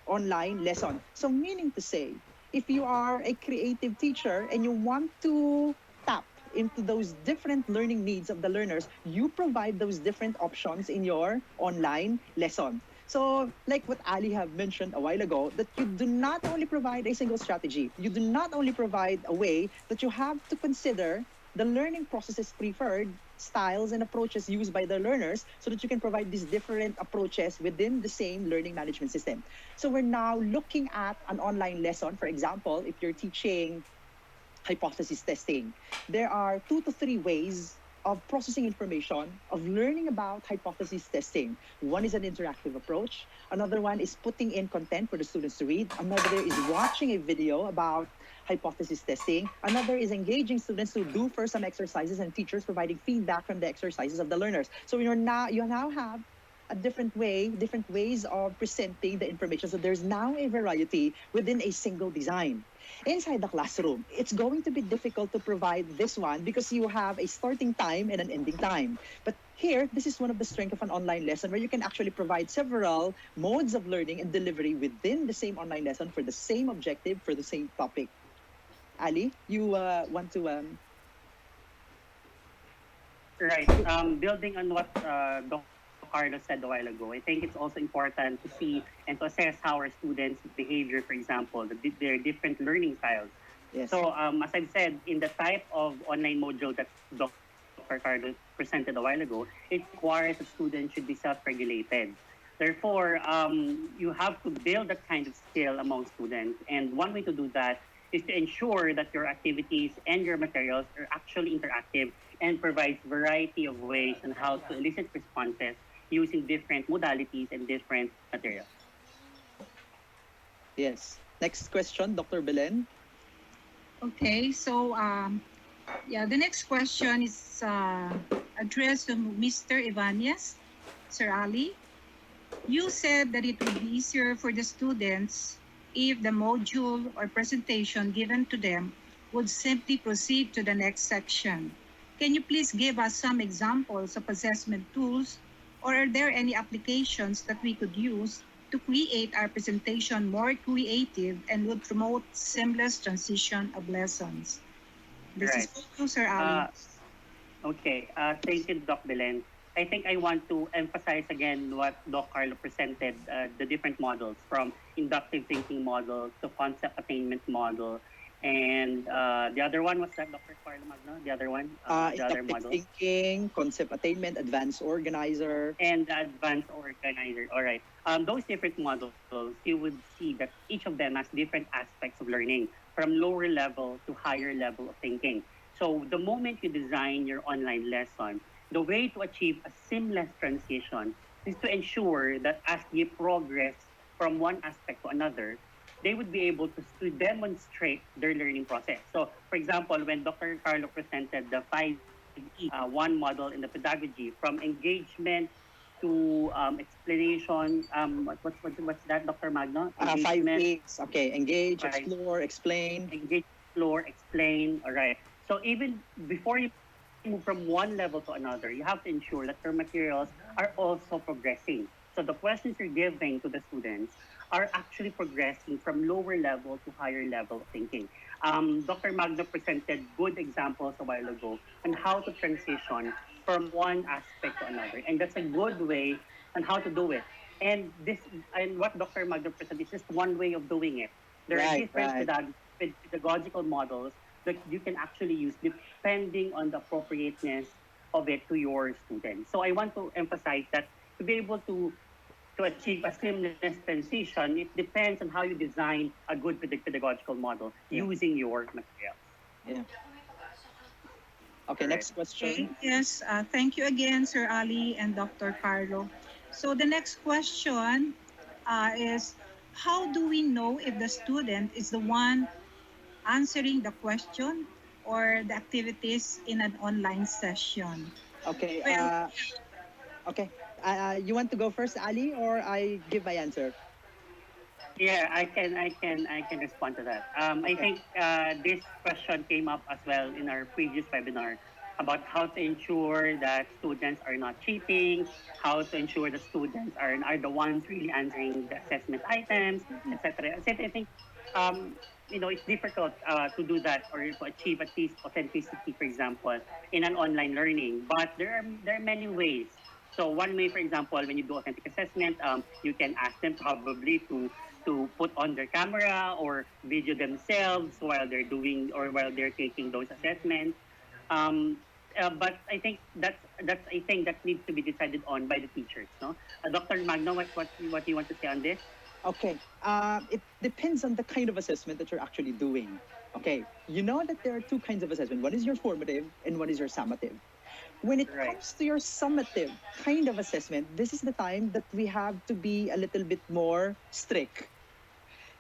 online lesson. So meaning to say, if you are a creative teacher and you want to tap into those different learning needs of the learners, you provide those different options in your online lesson. So, like what Ali have mentioned a while ago, that you do not only provide a single strategy, you do not only provide a way, that you have to consider the learning processes preferred, styles and approaches used by the learners, so that you can provide these different approaches within the same learning management system. So we're now looking at an online lesson. For example, if you're teaching hypothesis testing, there are 2 to 3 ways of processing information, of learning about hypothesis testing. One is an interactive approach. Another one is putting in content for the students to read. Another is watching a video about hypothesis testing. Another is engaging students to do first some exercises and teachers providing feedback from the exercises of the learners. So you now have a different ways of presenting the information. So there's now a variety within a single design. Inside the classroom, it's going to be difficult to provide this one because you have a starting time and an ending time. But here, this is one of the strengths of an online lesson where you can actually provide several modes of learning and delivery within the same online lesson for the same objective, for the same topic. Ali, you want to Right. Building on what Dr. Carlos said a while ago, I think it's also important to see and to assess how our students' behavior, for example, their different learning styles. yes. So, as I've said, in the type of online module that Dr. Carlos presented a while ago, it requires that students should be self-regulated. Therefore, you have to build that kind of skill among students. And one way to do that is to ensure that your activities and your materials are actually interactive and provides variety of ways on how to elicit responses using different modalities and different materials. Yes. Next question, Dr. Belen. Okay, so yeah, the next question is addressed to Mr. Ibanez. Sir Ali, you said that it would be easier for the students if the module or presentation given to them would simply proceed to the next section. Can you please give us some examples of assessment tools, or are there any applications that we could use to create our presentation more creative and would promote seamless transition of lessons? This is for you, Sir Ali. Okay, thank you, Doc Belen. I think I want to emphasize again what Doc Carlo presented, the different models from inductive thinking model to concept attainment model. And the other one was that Dr. Carlo Magno, the other one, the other Inductive model. thinking, concept attainment, advanced organizer. And the advanced organizer. All right. Those different models, you would see that each of them has different aspects of learning, from lower level to higher level of thinking. So the moment you design your online lesson, the way to achieve a seamless transition is to ensure that as you progress from one aspect to another, they would be able to demonstrate their learning process. So, for example, when Dr. Carlo presented the 5E, one model in the pedagogy, from engagement to explanation, what's that, Dr. Magno? 5 E's. Okay, engage, Right. explore, explain. Engage, explore, explain. All right. So even before you move from one level to another, you have to ensure that your materials are also progressing. So the questions you're giving to the students are actually progressing from lower level to higher level of thinking. Dr. Magno presented good examples a while ago on how to transition from one aspect to another, and that's a good way on how to do it. And what Dr. Magno presented is just one way of doing it. There are Right, different right. pedagogical models that you can actually use depending on the appropriateness of it to your students. So I want to emphasize that to be able to achieve a seamless transition, it depends on how you design a good pedagogical model using your materials. Yeah. Okay, next Okay, question. yes, thank you again, Sir Ali and Dr. Carlo. So the next question is, how do we know if the student is the one answering the question or the activities in an online session? Okay, Well, okay. You want to go first, Ali, or I give my answer? Yeah, I can respond to that. I Okay. think this question came up as well in our previous webinar about how to ensure that students are not cheating, how to ensure that students are the ones really answering the assessment items, Mhm. etc. I think um, it's difficult to do that or to achieve at least authenticity, for example, in an online learning. But there are many ways. So one way, for example, when you do authentic assessment, you can ask them probably to put on their camera or video themselves while they're doing or while they're taking those assessments. Um, but I think that's a thing that needs to be decided on by the teachers. No, Dr. Magno, what do you want to say on this? Okay. It depends on the kind of assessment that you're actually doing. Okay. You know that there are two kinds of assessment. One is your formative and one is your summative. When it Right. comes to your summative kind of assessment, this is the time that we have to be a little bit more strict.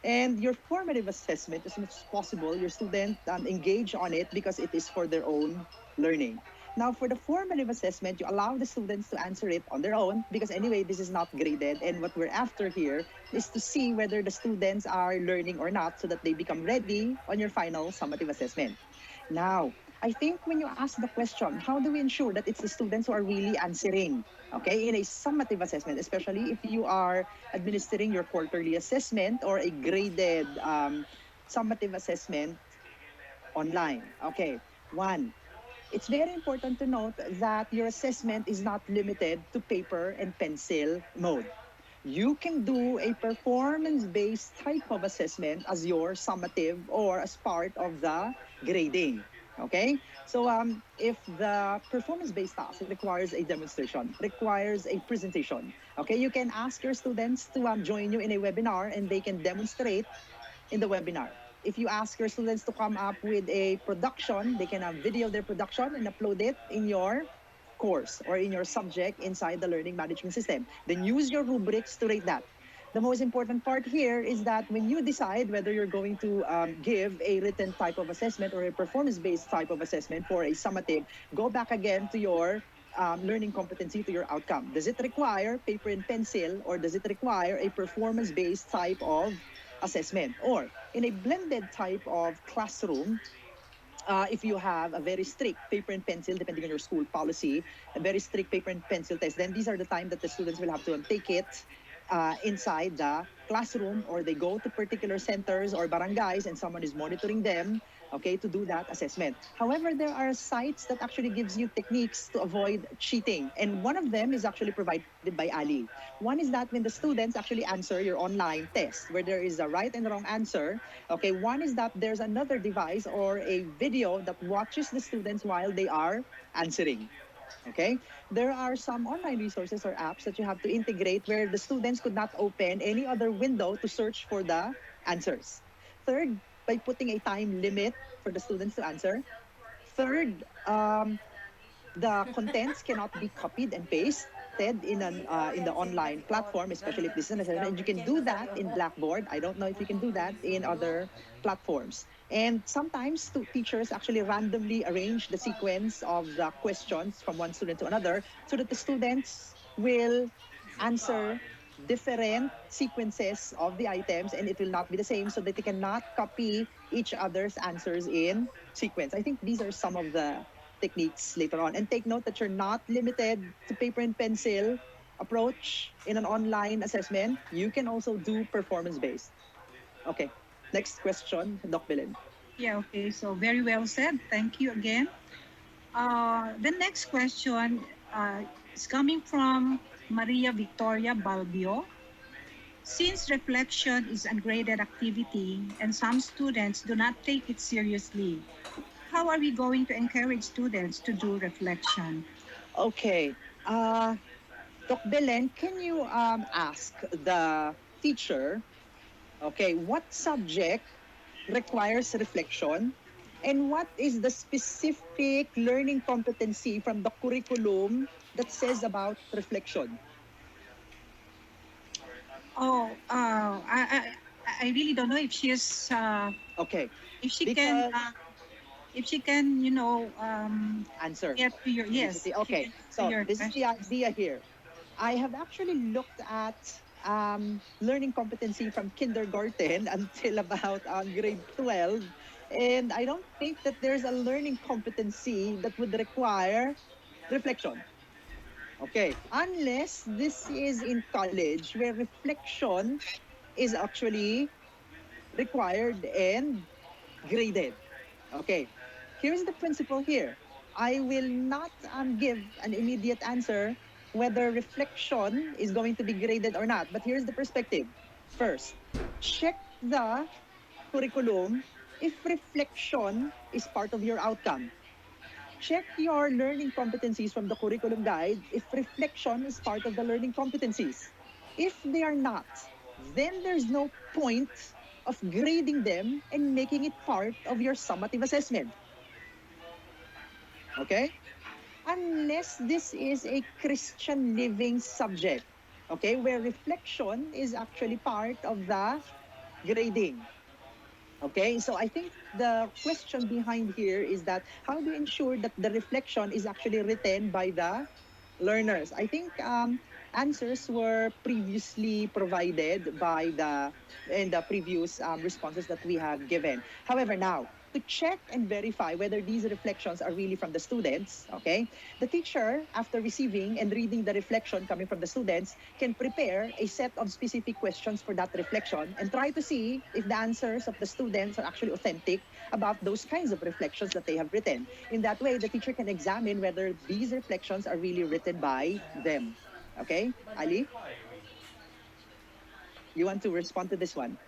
And your formative assessment, as much as possible, your student engage on it because it is for their own learning. Now, for the formative assessment, you allow the students to answer it on their own because anyway, this is not graded. And what we're after here is to see whether the students are learning or not so that they become ready on your final summative assessment. Now, I think when you ask the question, how do we ensure that it's the students who are really answering? Okay, in a summative assessment, especially if you are administering your quarterly assessment or a graded summative assessment online. Okay, one, it's very important to note that your assessment is not limited to paper and pencil mode. You can do a performance-based type of assessment as your summative or as part of the grading. Okay, so if the performance-based task requires a demonstration, requires a presentation, okay, you can ask your students to join you in a webinar and they can demonstrate in the webinar. If you ask your students to come up with a production, they can video their production and upload it in your course or in your subject inside the learning management system. Then use your rubrics to rate that. The most important part here is that when you decide whether you're going to give a written type of assessment or a performance-based type of assessment for a summative, go back again to your learning competency, to your outcome. Does it require paper and pencil or does it require a performance-based type of assessment? Or in a blended type of classroom, if you have a very strict paper and pencil, depending on your school policy, a very strict paper and pencil test, then these are the time that the students will have to take it inside the classroom, or they go to particular centers or barangays and someone is monitoring them, okay, to do that assessment. However, there are sites that actually gives you techniques to avoid cheating. And one of them is actually provided by Ali. One is that when the students actually answer your online test, where there is a right and wrong answer, okay, one is that there's another device or a video that watches the students while they are answering. Okay, there are some online resources or apps that you have to integrate where the students could not open any other window to search for the answers. Third, by putting a time limit for the students to answer. Third, the contents cannot be copied and pasted in the online platform, especially if this is an assessment. And you can do that in Blackboard. I don't know if you can do that in other platforms. And sometimes teachers actually randomly arrange the sequence of the questions from one student to another so that the students will answer different sequences of the items and it will not be the same so that they cannot copy each other's answers in sequence. I think these are some of the techniques later on. And take note that you're not limited to paper and pencil approach in an online assessment. You can also do performance-based. Okay, next question, Doc Belen. Yeah, okay. So very well said. Thank you again. The next question is coming from Maria Victoria Balbio. Since reflection is a graded activity and some students do not take it seriously, how are we going to encourage students to do reflection? Okay, Doc Belen, can you ask the teacher, okay, what subject requires reflection and what is the specific learning competency from the curriculum that says about reflection? Oh, I really don't know if she's Okay, if she because can you know answer. get to your yes. Okay, so this is the idea here. I have actually looked at learning competency from kindergarten until about grade 12. And I don't think that there's a learning competency that would require reflection. Okay, unless this is in college where reflection is actually required and graded. Okay, here's the principle here. I will not give an immediate answer whether reflection is going to be graded or not. But here's the perspective. First, check the curriculum if reflection is part of your outcome. Check your learning competencies from the curriculum guide if reflection is part of the learning competencies. If they are not, then there's no point of grading them and making it part of your summative assessment. Okay? Unless this is a Christian living subject, okay, where reflection is actually part of the grading. Okay, so I think the question behind here is that how do you ensure that the reflection is actually written by the learners? I think answers were previously provided by the in the previous responses that we have given. However, now to check and verify whether these reflections are really from the students, okay, the teacher, after receiving and reading the reflection coming from the students, can prepare a set of specific questions for that reflection and try to see if the answers of the students are actually authentic about those kinds of reflections that they have written. In that way, the teacher can examine whether these reflections are really written by them. Okay, Ali, you want to respond to this one?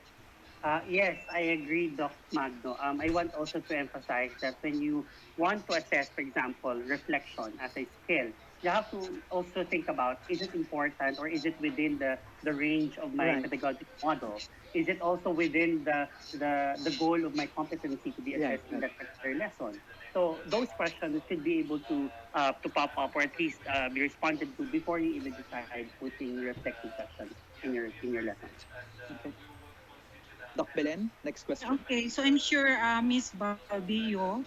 Yes, I agree, Doc Magno. I want also to emphasize that when you want to assess, for example, reflection as a skill, you have to also think about, is it important or is it within the range of my Right. pedagogic model? Is it also within the goal of my competency to be Right. assessed in Right. that particular lesson? So those questions should be able to pop up or at least be responded to before you even decide putting reflective questions in your lesson. Okay. Doc Belen, next question. Okay, so I'm sure Miss Balbillo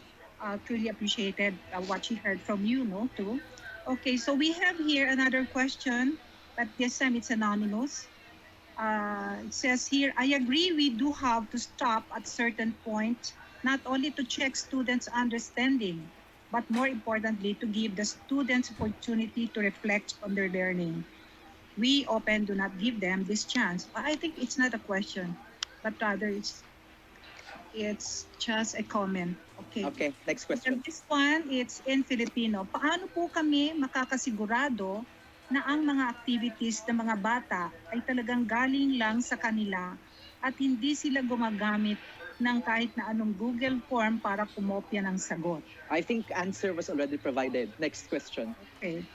truly appreciated what she heard from you, no, too. Okay, so we have here another question, but this time it's anonymous. It says here, I agree we do have to stop at certain point, not only to check students' understanding, but more importantly, to give the students opportunity to reflect on their learning. We often do not give them this chance. I think it's not a question, but rather it's just a comment. Okay. Okay, next And question. this one, it's in Filipino. Paano po kami makakasigurado na ang mga activities ng mga bata ay talagang galing lang sa kanila at hindi sila gumagamit ng kahit na anong Google form para kumopya ng sagot? I think answer was already provided. Next question. Okay.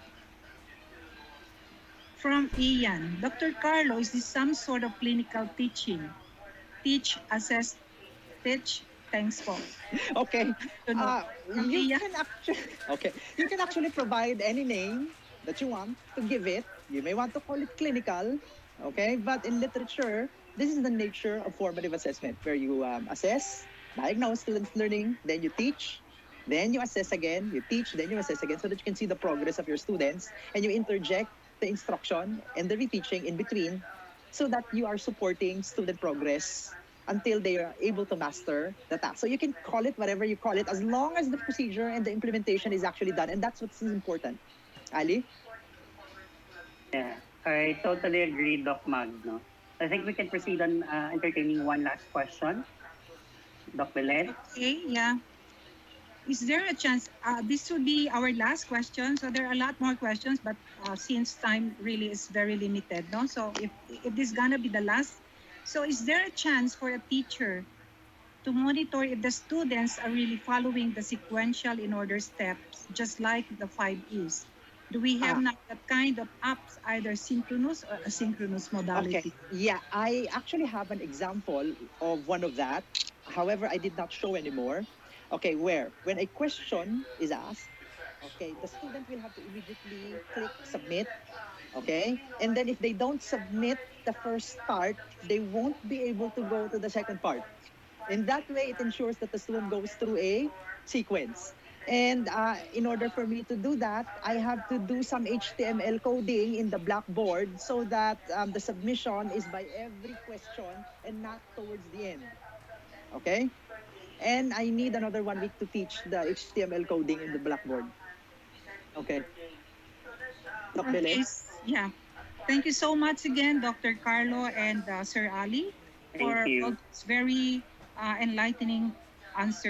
From Ian, Dr. Carlo, is this some sort of clinical teaching? Teach, assess, teach. Thanks po. Okay. To know. From You Ian. can actually okay. You can actually provide any name that you want to give it. You may want to call it clinical, okay? But in literature, this is the nature of formative assessment, where you assess, diagnose students' learning, then you teach, then you assess again, you teach, then you assess again, so that you can see the progress of your students, and you interject the instruction and the reteaching in between, so that you are supporting student progress until they are able to master the task. So you can call it whatever you call it, as long as the procedure and the implementation is actually done. And that's what's important. Ali? Yeah, I totally agree, Doc Magno. I think we can proceed on entertaining one last question. Doc Belen? Okay, yeah. Is there a chance, this would be our last question, so there are a lot more questions, but since time really is very limited, no? So if this is gonna be the last, so is there a chance for a teacher to monitor if the students are really following the sequential in order steps, just like the 5 E's? Do we have now that kind of apps, either synchronous or asynchronous modality? Okay. Yeah, I actually have an example of one of that. However, I did not show anymore. Okay, where when a question is asked, okay, the student will have to immediately click submit, okay? And then if they don't submit the first part, they won't be able to go to the second part. In that way, it ensures that the student goes through a sequence. And in order for me to do that, I have to do some HTML coding in the Blackboard so that the submission is by every question and not towards the end. Okay? And I need another 1 week to teach the HTML coding in the Blackboard. Okay. Doc Belen? Okay, yeah. Thank you so much again, Dr. Carlo and Sir Ali, Thank for you. all those very enlightening answers.